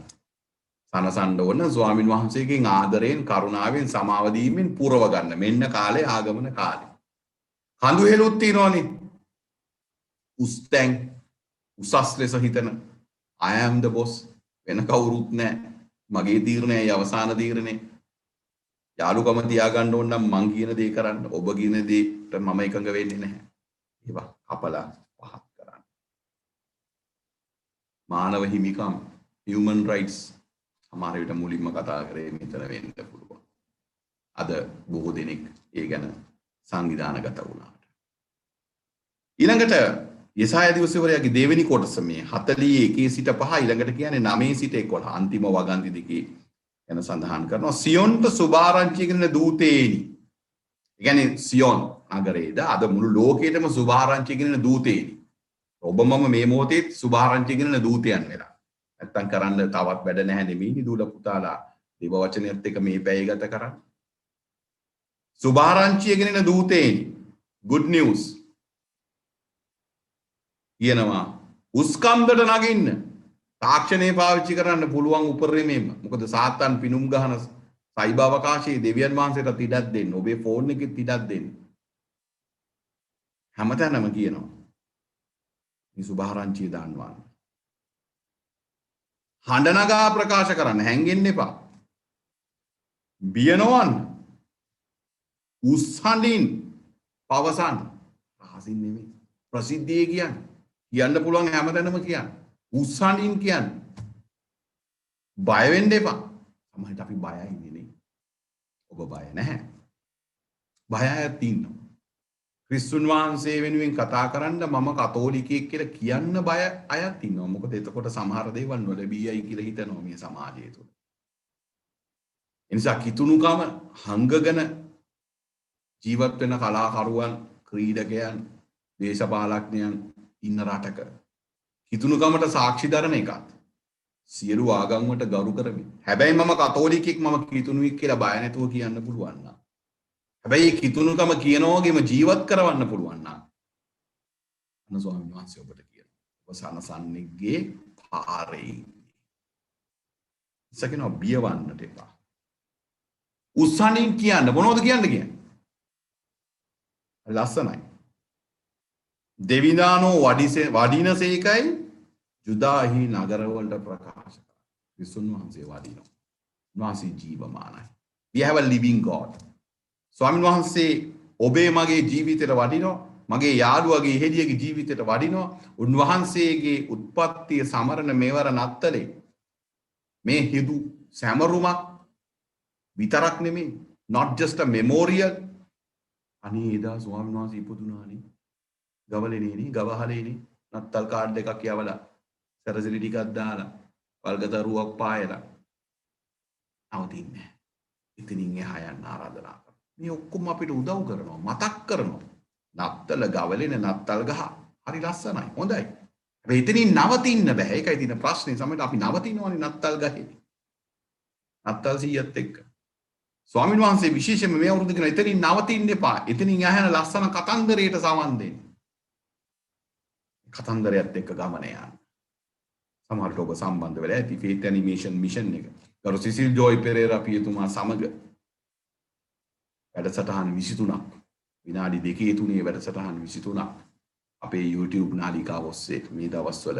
සනසන්න ඕන ස්වාමින් වහන්සේගෙන් ආදරයෙන් කරුණාවෙන් සමාව දීමෙන් පුරව ගන්න. මෙන්න කාලේ ආගමන කාලේ. කඳු හෙළුත් තියනෝනේ. උස්තැන් උසස් ලෙස හිතන I am the boss වෙන කවුරුත් නැහැ. මගේ තීරණයයි අවසාන තීරණේ. යාළුකම තියාගන්න ඕන නම් මං කියන දේ කරන්න. ඔබ කියන දේට මම එකඟ වෙන්නේ නැහැ. ඒවා කපලා පහත් කරන්න. මානව හිමිකම් human rights සමහර විට මුලින්ම කතා කරේ මෙතන වෙන්න පුළුවන්. අද බොහෝ දෙනෙක් ඒ ගැන සංවිධානගත වුණාට. ඊළඟට යෙසායා දිවසවරයාගේ දෙවෙනි කොටස මේ 41 සිට 5 ඊළඟට කියන්නේ 9 සිට 11 අන්තිම වගන්ති දෙකේ ගැන සඳහන් කරනවා. සියොන්ට සුභාරංචිය ගෙන දූතේනි. ඒ කියන්නේ සියොන් නගරයේද අද මුළු ලෝකෙටම සුභාරංචිය ගෙන දූතේනි. ඔබ මම මේ මොහොතේ සුභාරංචිය ගෙන දූතයන් වෙලා. නැත්තම් කරන්න තවත් වැඩ නැහැ නෙමෙයි දුල පුතාලා දේව වචනයත් එක්ක මේ පැය ගත කරන්න. සුභාරංචිය ගෙන දූතේනි. good news. කියනවා උස්කන්දට නගින්න තාක්ෂණය පාවිච්චි කරන්න පුළුවන් උපරිමයෙන්ම. මොකද සාතන් පිනුම් ගහන සයිබ අවකාශයේ දෙවියන් වහන්සේට ඉඩක් දෙන්න. ඔබේ ෆෝන් එකෙත් ඉඩක් දෙන්න. හැමතැනම කියනවා මේ සුභාරංචිය දාන්නවන්න. හඬ නගා ප්‍රකාශ කරන්න හැංගෙන්න එපා. බිය නොවන්න. උස් හඬින් පවසන්න. රහසින් නෙමෙයි. ප්‍රසිද්ධියේ කියන්නේ. කියන්න පුළුවන් හැමතැනම කියන්න. උස් හඬින් කියන්න. බය වෙන්න එපා. සමහරවිට අපි බයයි නෙමෙයි. ඔබ බය නැහැ. බය අයත් ඉන්නවා. ක්‍රිස්තුන් වහන්සේ වෙනුවෙන් කතා කරන්න මම කතෝලිකයෙක් කියලා කියන්න බය අයත් ඉන්නවා. මොකද එතකොට සමහර දේවල් නොලැබීයි කියලා හිතනවා මේ සමාජය තුළ. ඒ නිසා කිතුණුකම හංගගෙන ජීවත් වෙන කලාකරුවන්, ක්‍රීඩකයන්, දේශපාලඥයන් ඉන්න රටක කිතුණුකමට සාක්ෂි දරන එකත් සියලු ආගම් වලට ගරු කරමින්. හැබැයි මම කතෝලිකෙක් මම කිතුණුවෙක් කියලා බය නැතුව කියන්න පුළුවන් නම්. හැබැයි කිතුණුකම කියනවා වගේම ජීවත් කරවන්න පුළුවන් නම්. අන්න ස්වාමීන් වහන්සේ ඔබට කියනවා. ඔබ සනසන්නේගේ පාරේ. සකිනෝ බියවන්නට එපා. උස්සනින් කියන්න මොනවද කියන්න කියන්නේ? ලස්සනයි. දෙවිදානෝ වඩිනසේකයි ජුදාහි නගරවලට ප්‍රකාශ කරා. විසුණු වහන්සේ වඩිනවා. උන්වහන්සේ ජීවමානයි. We have a living God. ස්වාමීන් වහන්සේ ඔබේ මගේ ජීවිතයට වඩිනවා. මගේ යාළුවගේ හෙදියගේ ජීවිතයට වඩිනවා. උන්වහන්සේගේ උත්පත්තිය සමරන මෙවර නත්තලේ මේ හිදු සැමරුමක් විතරක් නෙමෙයි. not just a memorial. අනේ එදා ස්වාමීන් වහන්සේ ඉපදුනානේ. ගවලේනේ ගවහලේනේ නත්තල් කාඩ් දෙකක් යවලා සැරසිලි ටිකක් දාලා වල්ගතරුවක් පායලා නවතින්නේ. ඉතින් එහා යන්න ආරාධනා කරනවා. මේ ඔක්කොම අපිට උදව් කරනවා මතක් කරනවා. නත්තල ගවලේන නත්තල් ගහ හරි ලස්සනයි හොඳයි. හැබැයි එතනින් නවතින්න බෑ. ඒකයි තියෙන ප්‍රශ්නේ. සමහරවිට අපි නවතිනවනේ නත්තල් ගහේ. නත්තල් 100ත් එක්ක. ස්වාමීන් වහන්සේ විශේෂයෙන්ම මේ අවුරුද්ද කියන එතනින් නවතින්න එපා. එතනින් යහන ලස්සන කතන්දරයට සවන් දෙන්න. කතන්දරයත් එක්ක ගමන යන්න. සමහරට ඔබ සම්බන්ධ වෙලා ඇති ෆේත් ඇනිමේෂන් මිෂන් එක. ගරු සිසිල් ජෝයි පෙරේරා පියතුමා සමග වැඩසටහන් 23ක් විනාඩි 2-3 වැඩසටහන් 23ක් අපේ YouTube නාලිකාව ඔස්සේ මේ දවස්වල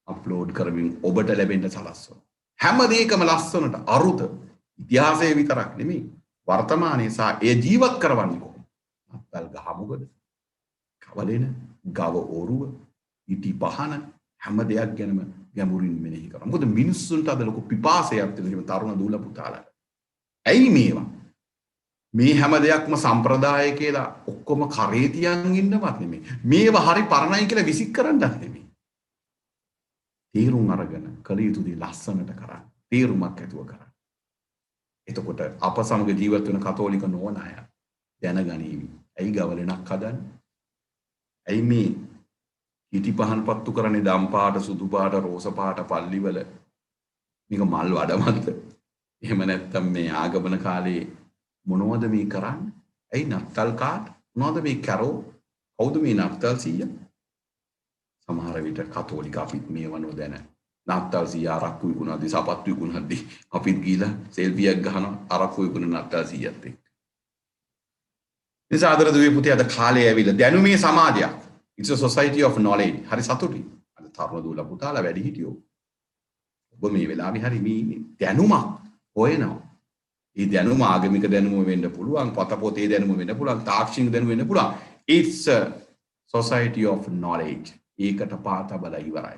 අප්ලෝඩ් කරමින් ඔබට ලැබෙන්න සලස්වනවා. හැම දෙයකම ලස්සනට අරුත ඉතිහාසය විතරක් නෙමෙයි වර්තමානයේ සහ ඒ ජීවත් කරවන්නේ කොහොමද? නත්තල් ගහ මොකද? කවලෙන ගව ඔරුව ඉටි පහන හැම දෙයක් ගැනම ගැඹුරින් මෙනෙහි කරනවා. මොකද මිනිස්සුන්ට අද ලොකු පිපාසයක් තියෙනවා තරුණ දූල පුතාලට. ඇයි මේවා? මේ හැම දෙයක්ම සම්ප්‍රදාය කියලා ඔක්කොම කරේ තියන් ඉන්නවත් නෙමෙයි. මේවා හරි පරණයි කියලා විසික් කරන්නත් නෙමෙයි. තීරුම් අරගෙන කළ යුතු දේ ලස්සනට කරන්න. තීරුමක් ඇතුව කරන්න. එතකොට අප සමග ජීවත් වෙන කතෝලික නොවන අය දැනගනීවි. ඇයි ගවලෙනක් හදන්නේ? ඇයි මේ ඉටි පහන් පත්තු කරන්නේ දම් පාට සුදු පාට රෝස පාට පල්ලිවල මේක මල් වඩමන්ද? එහෙම නැත්නම් මේ ආගමන කාලේ මොනවද මේ කරන්නේ? ඇයි නත්තල් කාට? මොනවද මේ කැරෝ? කවුද මේ නත්තල් සීයා? සමහර විට කතෝලික අපිත් මේවනෝ දැන නත්තල් සීයා අරක්කු විකුණද්දි සපත්තු විකුණද්දි අපිත් ගිහලා සෙල්ෆියක් ගහනවා අරක්කු විකුණන නත්තල් සීයාත් එක්ක. නිසා ආදර දුවේ පුතේ අද කාලේ ඇවිල්ලා දැනුමේ සමාජයක්. It's a society of knowledge. හරි සතුටුයි. අද තරුණ දූල පුතාලා වැඩි හිටියෝ. ඔබ මේ වෙලාවේ හරි මේ දැනුමක් හොයනවා. ඒ දැනුම ආගමික දැනුම වෙන්න පුළුවන්, පොතපොතේ දැනුම වෙන්න පුළුවන්, තාක්ෂණික දැනුම වෙන්න පුළුවන්. It's a society of knowledge. ඒකට පාතබල ඉවරයි.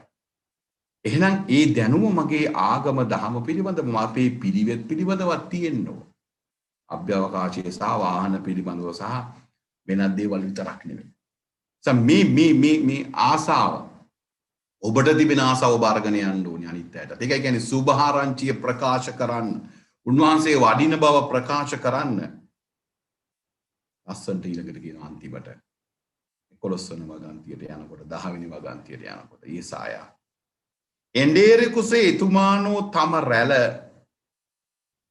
එහෙනම් ඒ දැනුම මගේ ආගම දහම පිළිබඳව අපේ පිළිවෙත් පිළිබඳවත් තියෙන්න ඕන. අභ්‍යවකාශයේ සහ වාහන පිළිබඳව සහ වෙනත් දේවල් විතරක් නෙමෙයි. මේ ආසාව ඔබට තිබෙන ආසාව ඔබ අරගෙන යන්න ඕනේ අනිත් අයට. ඒකයි කියන්නේ සුභාරංචිය ප්‍රකාශ කරන්න, උන්වහන්සේ වඩින බව ප්‍රකාශ කරන්න. ලස්සනට ඊළඟට කියන අන්තිමට 11 වෙනි වගන්තියට යනකොට 10 වෙනි වගන්තියට යනකොට ඊසායා එන්ඩේරි කුසේ එතුමානෝ තම රැළ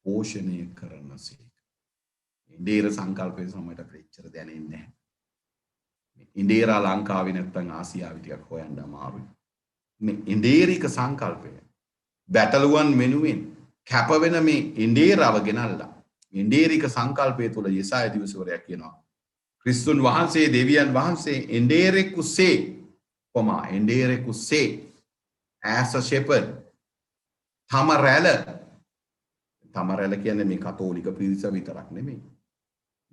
පෝෂණය කරනසේක. ඉන්දීර සංකල්පය සමයට ප්‍රෙච්චර දැනෙන්නේ නැහැ. ඉන්දීරා ලංකාවේ නැත්තම් ආසියාවේ ටිකක් හොයන්න අමාරුයි. මේ ඉන්දීරික සංකල්පය බැටළුවන් වෙනුවෙන් කැප වෙන මේ ඉන්දීරාව ගෙනල්ලා ඉන්දීරික සංකල්පය තුළ යෙසායා දිවසවරයා කියනවා ක්‍රිස්තුන් වහන්සේ දෙවියන් වහන්සේ ඉන්දීරි කුසේ කොමා ඉන්දීරි කුසේ as a shepherd තම රැළ කියන්නේ මේ කතෝලික පිරිස විතරක් නෙමෙයි.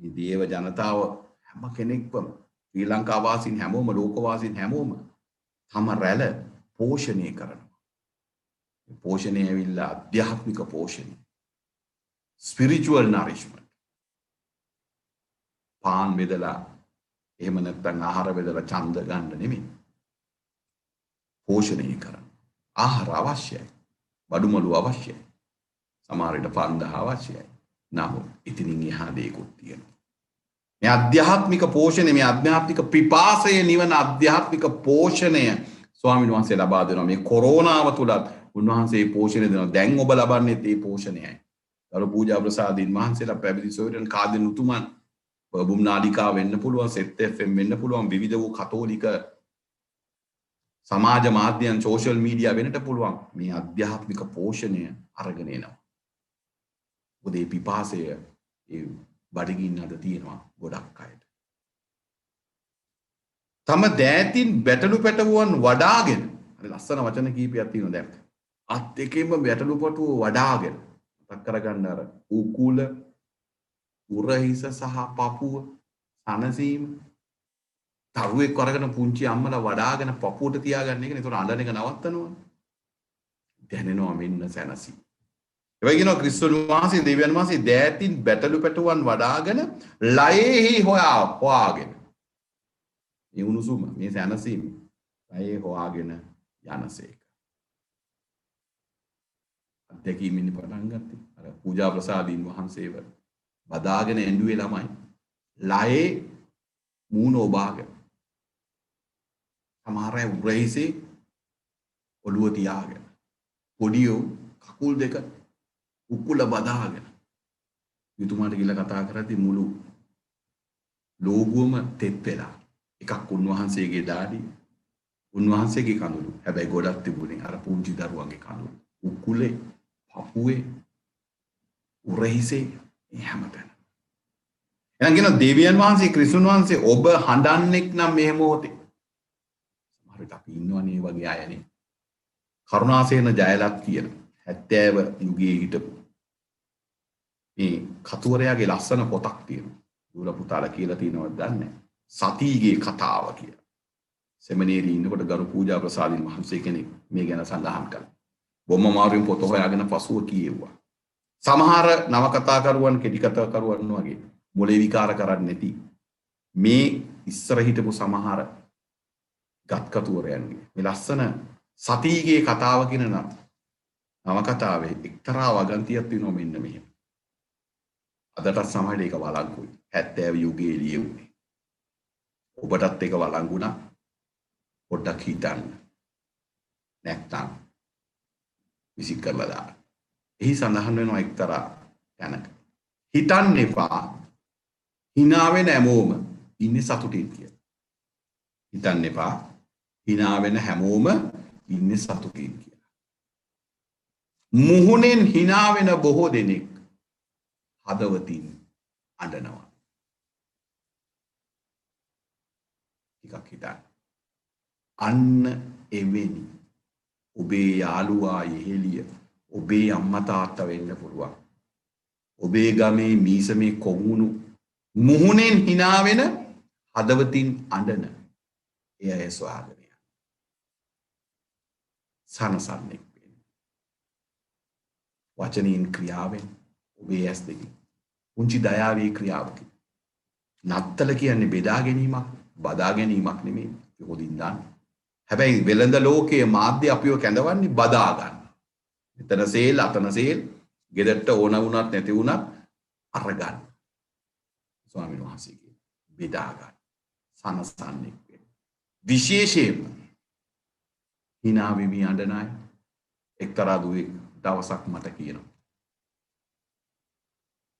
මේ දේව ජනතාව හැම කෙනෙක්ම ශ්‍රී ලංකා වාසීන් හැමෝම ලෝක වාසීන් හැමෝම තම රැළ පෝෂණය කරනවා. පෝෂණය ඇවිල්ලා ආධ්‍යාත්මික පෝෂණය. spiritual nourishment. පාන් බෙදලා එහෙම නැත්නම් ආහාර බෙදලා ඡන්ද ගන්න නෙමෙයි. පෝෂණය කරනවා. ආහාර අවශ්‍යයි. බඩුමලු අවශ්‍යයි. සමහර විට පන්දහ අවශ්‍යයි. නමුත් ඉතින් එහා දෙයක්ත් තියෙනවා. මේ ආධ්‍යාත්මික පෝෂණය, මේ ආධ්‍යාත්මික පිපාසය නිවන ආධ්‍යාත්මික පෝෂණය ස්වාමීන් වහන්සේ ලබා දෙනවා. මේ කොරෝනාව තුලත් උන්වහන්සේ පෝෂණය දෙනවා. දැන් ඔබ ලබන්නේ මේ පෝෂණයයි. ගරු පූජා ප්‍රසාදීන් වහන්සේලා පැවිදි සොයුරන් කාදින් උතුමන් බබුම් නාලිකා වෙන්න පුළුවන්, සෙත් FM වෙන්න පුළුවන්, විවිධ වූ කතෝලික සමාජ මාධ්‍යයන් සෝෂල් මීඩියා වෙන්නට පුළුවන්. මේ ආධ්‍යාත්මික පෝෂණය අරගෙන එනවා. ඔබේ පිපාසය ඒ බඩගින්න අද තියෙනවා ගොඩක් අයට. තම දෑතින් බැටළු පැටවුවන් වඩාගෙන හරි ලස්සන වචන කීපයක් තියෙනවා දැන්. අත් දෙකෙන්ම බැටළු පැටවුව වඩාගෙන මතක් කරගන්න අර උකුල උරහිස සහ පපුව සනසීම තරුවෙක් වරගෙන පුංචි අම්මලා වඩාගෙන පපුවට තියාගන්න එකනේ. ඒතකොට අඬන එක නවත්තනවා. දැනෙනවා මෙන්න සැනසීම. ඒ වගේ කියනවා ක්‍රිස්තුන් වහන්සේ දෙවියන් වහන්සේ දෑතින් බැටළු පැටවුවන් වඩාගෙන ලයෙහි හොයාගෙන මේ උණුසුම මේ සැනසීම ලයේ හොයාගෙන යනසේක. අත්දැකීමින් පටන් ගත්තේ අර පූජා ප්‍රසාදීන් වහන්සේව බදාගෙන එඬුවේ ළමයි ලයේ මූණ ඔබාගෙන සමහර අය උරහිසේ ඔළුව තියාගෙන පොඩියෝ කකුල් දෙක උකුල බදාගෙන යතුමාට ගිහලා කතා කරද්දී මුළු ලෝගුවම තෙත් වෙලා එකක් උන්වහන්සේගේ දාඩිය උන්වහන්සේගේ කඳුළු හැබැයි ගොඩක් තිබුණේ අර පුංචි දරුවන්ගේ කඳුළු උකුලේ පපුවේ උරහිසේ හැමතැන. එහෙනම් කියන දෙවියන් වහන්සේ ක්‍රිස්තුන් වහන්සේ ඔබ හඬන්නෙක් නම් මේ මොහොතේ සමහරවිට අපි ඉන්නවනේ වගේ අයනේ කරුණාසේන ජයලත් කියන 70 යුගයේ හිටපු මේ කතුවරයාගේ ලස්සන පොතක් තියෙනවා. දුර පුතාලා කියලා තියෙනවද දන්නේ සතියේ කතාව කියලා. සෙමිනේරි ඉන්නකොට ගරු පූජා ප්‍රසාදින් වහන්සේ කෙනෙක් මේ ගැන සඳහන් කළා. බොම්ම මාරුවෙන් පොත හොයාගෙන පසුව කියෙව්වා. සමහර නවකතාකරුවන් කෙටි කතාකරුවන් වගේ මොලේ විකාර කරන්නේ නැති මේ ඉස්සර හිටපු සමහර ගත්කතුවරයන්ගේ මේ ලස්සන සතියේ කතාව කියන නවකතාවේ එක්තරා වගන්තියක් තියෙනවා මෙන්න මෙහෙම. අදටත් සමහරවිට ඒක වළංගුයි. 70 යුගයේ ලියුනේ. ඔබටත් ඒක වළංගුණා. පොඩ්ඩක් හිතන්න. නැත්තම් විසික් කරලා දාන්න. එහි සඳහන් වෙනවා එක්තරා තැනක. හිතන්න එපා. hina වෙන හැමෝම ඉන්නේ සතුටින් කියලා. හිතන්න එපා. hina වෙන හැමෝම ඉන්නේ සතුටින් කියලා. මුහුණෙන් hina වෙන බොහෝ දෙනෙක් හදවතින් අඬනවා. ටිකක් හිතන්න. අන්න එවැනි ඔබේ යාළුවා යෙහෙලිය ඔබේ අම්මා තාත්තා වෙන්න පුළුවන්. ඔබේ ගමේ මීසමේ කොමුණු මුහුණෙන් hina වෙන හදවතින් අඬන එය ස්වාගතය. සනසන්නේ වෙන්න. වචනින් ක්‍රියාවෙන් ඔබේ ඇස් දෙකින් පුංචි දයාවේ ක්‍රියාවකින්. නත්තල කියන්නේ බෙදා ගැනීමක්, බදා ගැනීමක් නෙමෙයි. යොදින් දාන්න. හැබැයි වෙළඳ ලෝකයේ මාධ්‍ය අපිව කැඳවන්නේ බදා ගන්න. මෙතන සේල් අතන සේල් ගෙදරට ඕන වුණත් නැති වුණත් අරගන්න. ස්වාමීන් වහන්සේ කියන බෙදා ගන්න. සනසන්නේ වෙන්න. විශේෂයෙන්ම hina වෙමි අඬන අය එක්තරා දුවෙක් දවසක් මට කියනවා.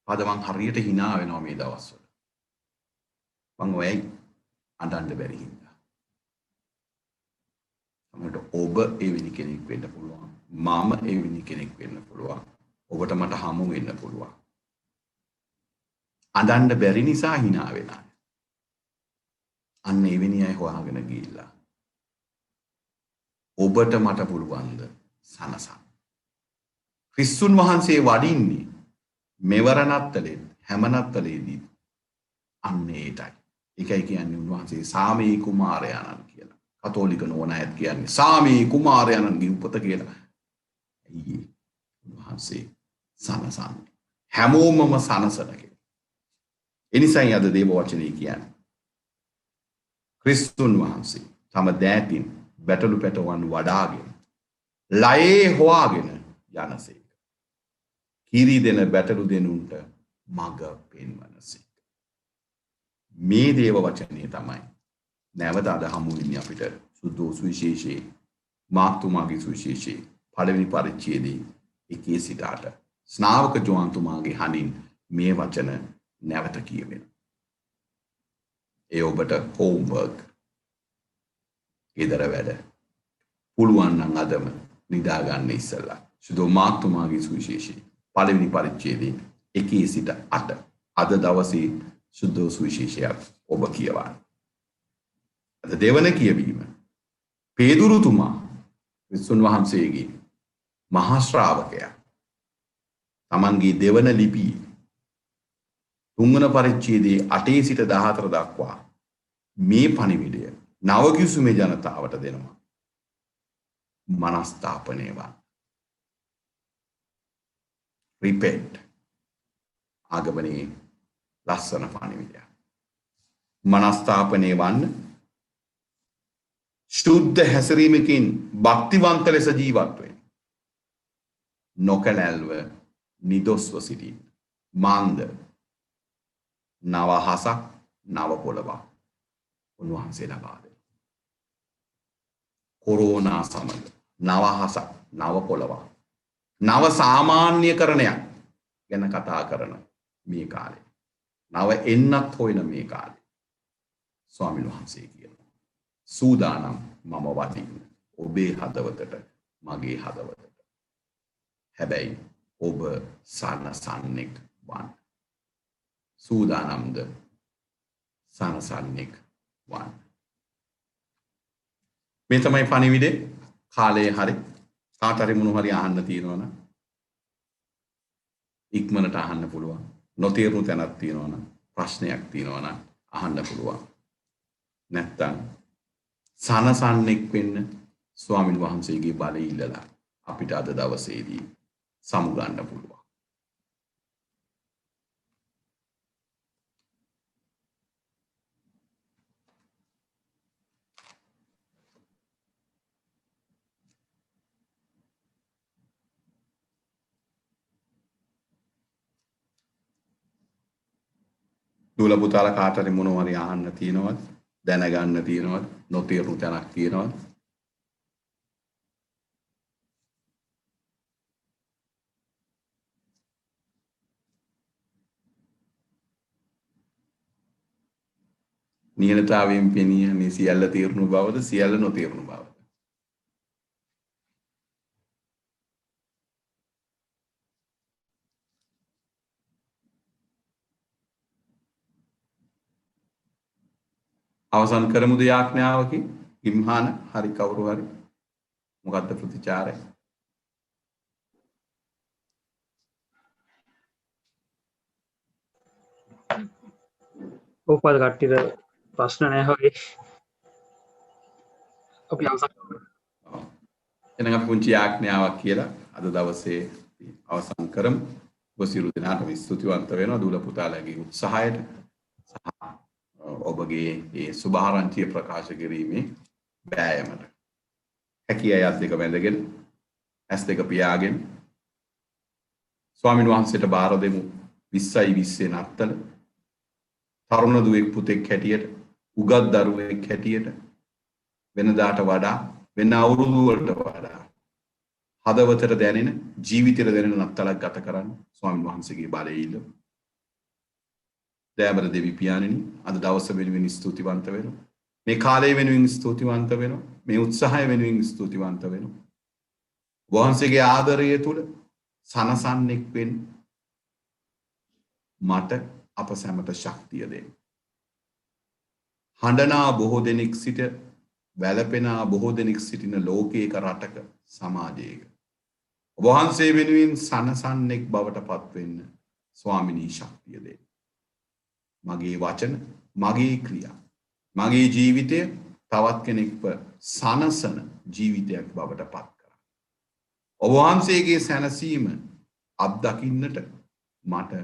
අද මං හරියට hina වෙනවා මේ දවස්වල. මං ඔයයි අඬන්න බැරි හින්දා. අපිට ඔබ එවැනි කෙනෙක් වෙන්න පුළුවන්. මම එවැනි කෙනෙක් වෙන්න පුළුවන්. ඔබට මට හමු වෙන්න පුළුවන්. අඬන්න බැරි නිසා hina වෙන අය. අන්න එවැනි අය හොයාගෙන ගිහිල්ලා ඔබට මට පුළුවන්ද සනසන්න. ක්‍රිස්තුන් වහන්සේ වඩින්නේ මෙවර නත්තලෙත් හැම නත්තලෙදී අන්න ඒටයි. ඒකයි කියන්නේ උන්වහන්සේ සාමී කුමාරයාණන් කියලා. කතෝලික නොවන අයත් කියන්නේ සාමී කුමාරයාණන්ගේ උපත කියලා. අයියේ උන්වහන්සේ සනසන්නේ. හැමෝමම සනසන කෙනෙක්. එනිසායි අද දේව වචනේ කියන්නේ. ක්‍රිස්තුන් වහන්සේ තම දෑතින් බැටළු පැටවන් වඩාගෙන ලයේ හොයාගෙන යනසේක. කිරි දෙන බැටළු දෙනුන්ට මඟ පෙන්වනසේක. මේ දේව වචනේ තමයි නැවත අද හමු වෙන්නේ අපිට සුද්ධෝ සුවිශේෂයේ මාර්තුමාගේ සුවිශේෂයේ පළවෙනි පරිච්ඡේදයේ 1 සිට 8 ස්නාවක ජෝහන්තුමාගේ හඬින් මේ වචන නැවත කියවෙනවා. ඒ ඔබට හෝම්වර්ක් ගෙදර වැඩ පුළුවන් නම් අදම නිදා ගන්න ඉස්සලා සුද්ධෝ මාර්තුමාගේ සුවිශේෂයේ පළවෙනි පරිච්ඡේදයේ 1 සිට 8 අද දවසේ සුද්ධ සුවිශේෂයක් ඔබ කියවන්න. අද දෙවන කියවීම පේදුරුතුමා විසුණු වහන්සේගේ මහා ශ්‍රාවකයා තමන්ගේ දෙවන ලිපියේ 3 වන පරිච්ඡේදයේ 8 සිට 14 දක්වා මේ පණිවිඩය නවකිසුමේ ජනතාවට දෙනවා. මනස්ථාපනය වන්. repent. ආගමනේ ලස්සන පණිවිඩය. මනස්ථාපනය වන්න. ශුද්ධ හැසිරීමකින් භක්තිවන්ත ලෙස ජීවත් වෙන්න. නොකැලැල්ව නිදොස්ව සිටින්න. මාන්ද නව අහසක් නව පොළවක් උන්වහන්සේ ලබා දෙනවා. කොරෝනා සමග නව අහසක් නව පොළවක් නව සාමාන්‍යකරණයක් ගැන කතා කරන මේ කාලේ නව එන්නත් හොයන මේ කාලේ ස්වාමීන් වහන්සේ කියනවා සූදානම් මම වදින්න ඔබේ හදවතට මගේ හදවතට. හැබැයි ඔබ සනසන්නෙක් වන්න. සූදානම්ද සනසන්නෙක් වන්න. මේ තමයි පණිවිඩේ. කාලේ හරි කාට හරි මොන හරි අහන්න තියෙනවනම් ඉක්මනට අහන්න පුළුවන්. නොතේරුණු තැනක් තියෙනවනම් ප්‍රශ්නයක් තියෙනවනම් අහන්න පුළුවන්. නැත්තම් සනසන්නෙක් වෙන්න ස්වාමින් වහන්සේගේ බලය ඉල්ලලා අපිට අද දවසේදී සමුගන්න පුළුවන්. දුල පුතාලා කාට හරි මොනවා හරි අහන්න තියෙනවද? දැනගන්න තියෙනවද? නොතේරුණු තැනක් තියෙනවද? නිහඬතාවයෙන් පෙනිය මේ සියල්ල තේරුණු බවද සියල්ල නොතේරුණු බවද? අවසන් කරමුද යාඥාවකින්? ඉම්හාන හරි කවුරු හරි මොකද්ද ප්‍රතිචාරය? ඕපල් කට්ටියට ප්‍රශ්න නැහැ වගේ. අපි අවසන් කරමු. එහෙනම් අපි පුංචි යාඥාවක් කියලා අද දවසේ අවසන් කරමු. ඔබ සියලු දෙනාටම ස්තුතිවන්ත වෙනවා දුල පුතාලාගේ උත්සාහයට සහ ඔබගේ මේ සුභාරංචිය ප්‍රකාශ කිරීමේ වෑයමට. හැකි අය අත් දෙක බැඳගෙන ඇස් දෙක පියාගෙන ස්වාමීන් වහන්සේට බාර දෙමු 20යි 20 නත්තල තරුණ දුවෙක් පුතෙක් හැටියට උගත් දරුවෙක් හැටියට වෙනදාට වඩා වෙන අවුරුදු වලට වඩා හදවතට දැනෙන ජීවිතයට දැනෙන නත්තලක් ගත කරන්න ස්වාමීන් වහන්සේගේ බලය ඉල්ලමු. දයාබර දෙවි පියාණෙනි අද දවස වෙනුවෙන් ස්තුතිවන්ත වෙනවා. මේ කාලය වෙනුවෙන් ස්තුතිවන්ත වෙනවා. මේ උත්සාහය වෙනුවෙන් ස්තුතිවන්ත වෙනවා. වහන්සේගේ ආදරය තුල සනසන්නෙක් වෙන්න මට අප සැමට ශක්තිය දෙන්න. හඬනා බොහෝ දෙනෙක් සිට වැළපෙනා බොහෝ දෙනෙක් සිටින ලෝකයක රටක සමාජයක වහන්සේ වෙනුවෙන් සනසන්නෙක් බවට පත් වෙන්න ස්වාමිනී ශක්තිය දෙන්න. මගේ වචන මගේ ක්‍රියා මගේ ජීවිතය තවත් කෙනෙක්ව සනසන ජීවිතයක් බවට පත් කරන්න. ඔබ වහන්සේගේ සැනසීම අත්දකින්නට මට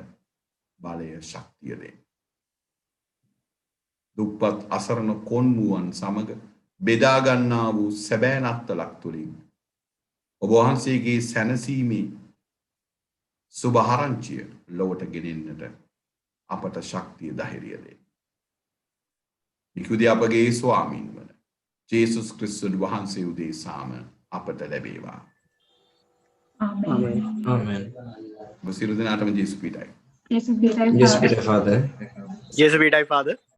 බලය ශක්තිය දෙන්න. දුප්පත් අසරණ කොන්මුවන් සමග බෙදා ගන්නා වූ සැබෑ නත්තලක් තුලින් ඔබ වහන්සේගේ සැනසීමේ සුභාරංචිය ලොවට ගෙනෙන්නට අපට ශක්තිය ධෛර්යය දෙන්න. නිකුදී අපගේ ස්වාමීන් වන ජේසුස් ක්‍රිස්තුස් වහන්සේ උදෙසාම අපට ලැබේවා. ආමෙන්. Amen. ඔබ සියලු දෙනාටම ජේසුස් පිටයි. Jesus be thy Yes, Father. Peter Father. Jesus be thy Father.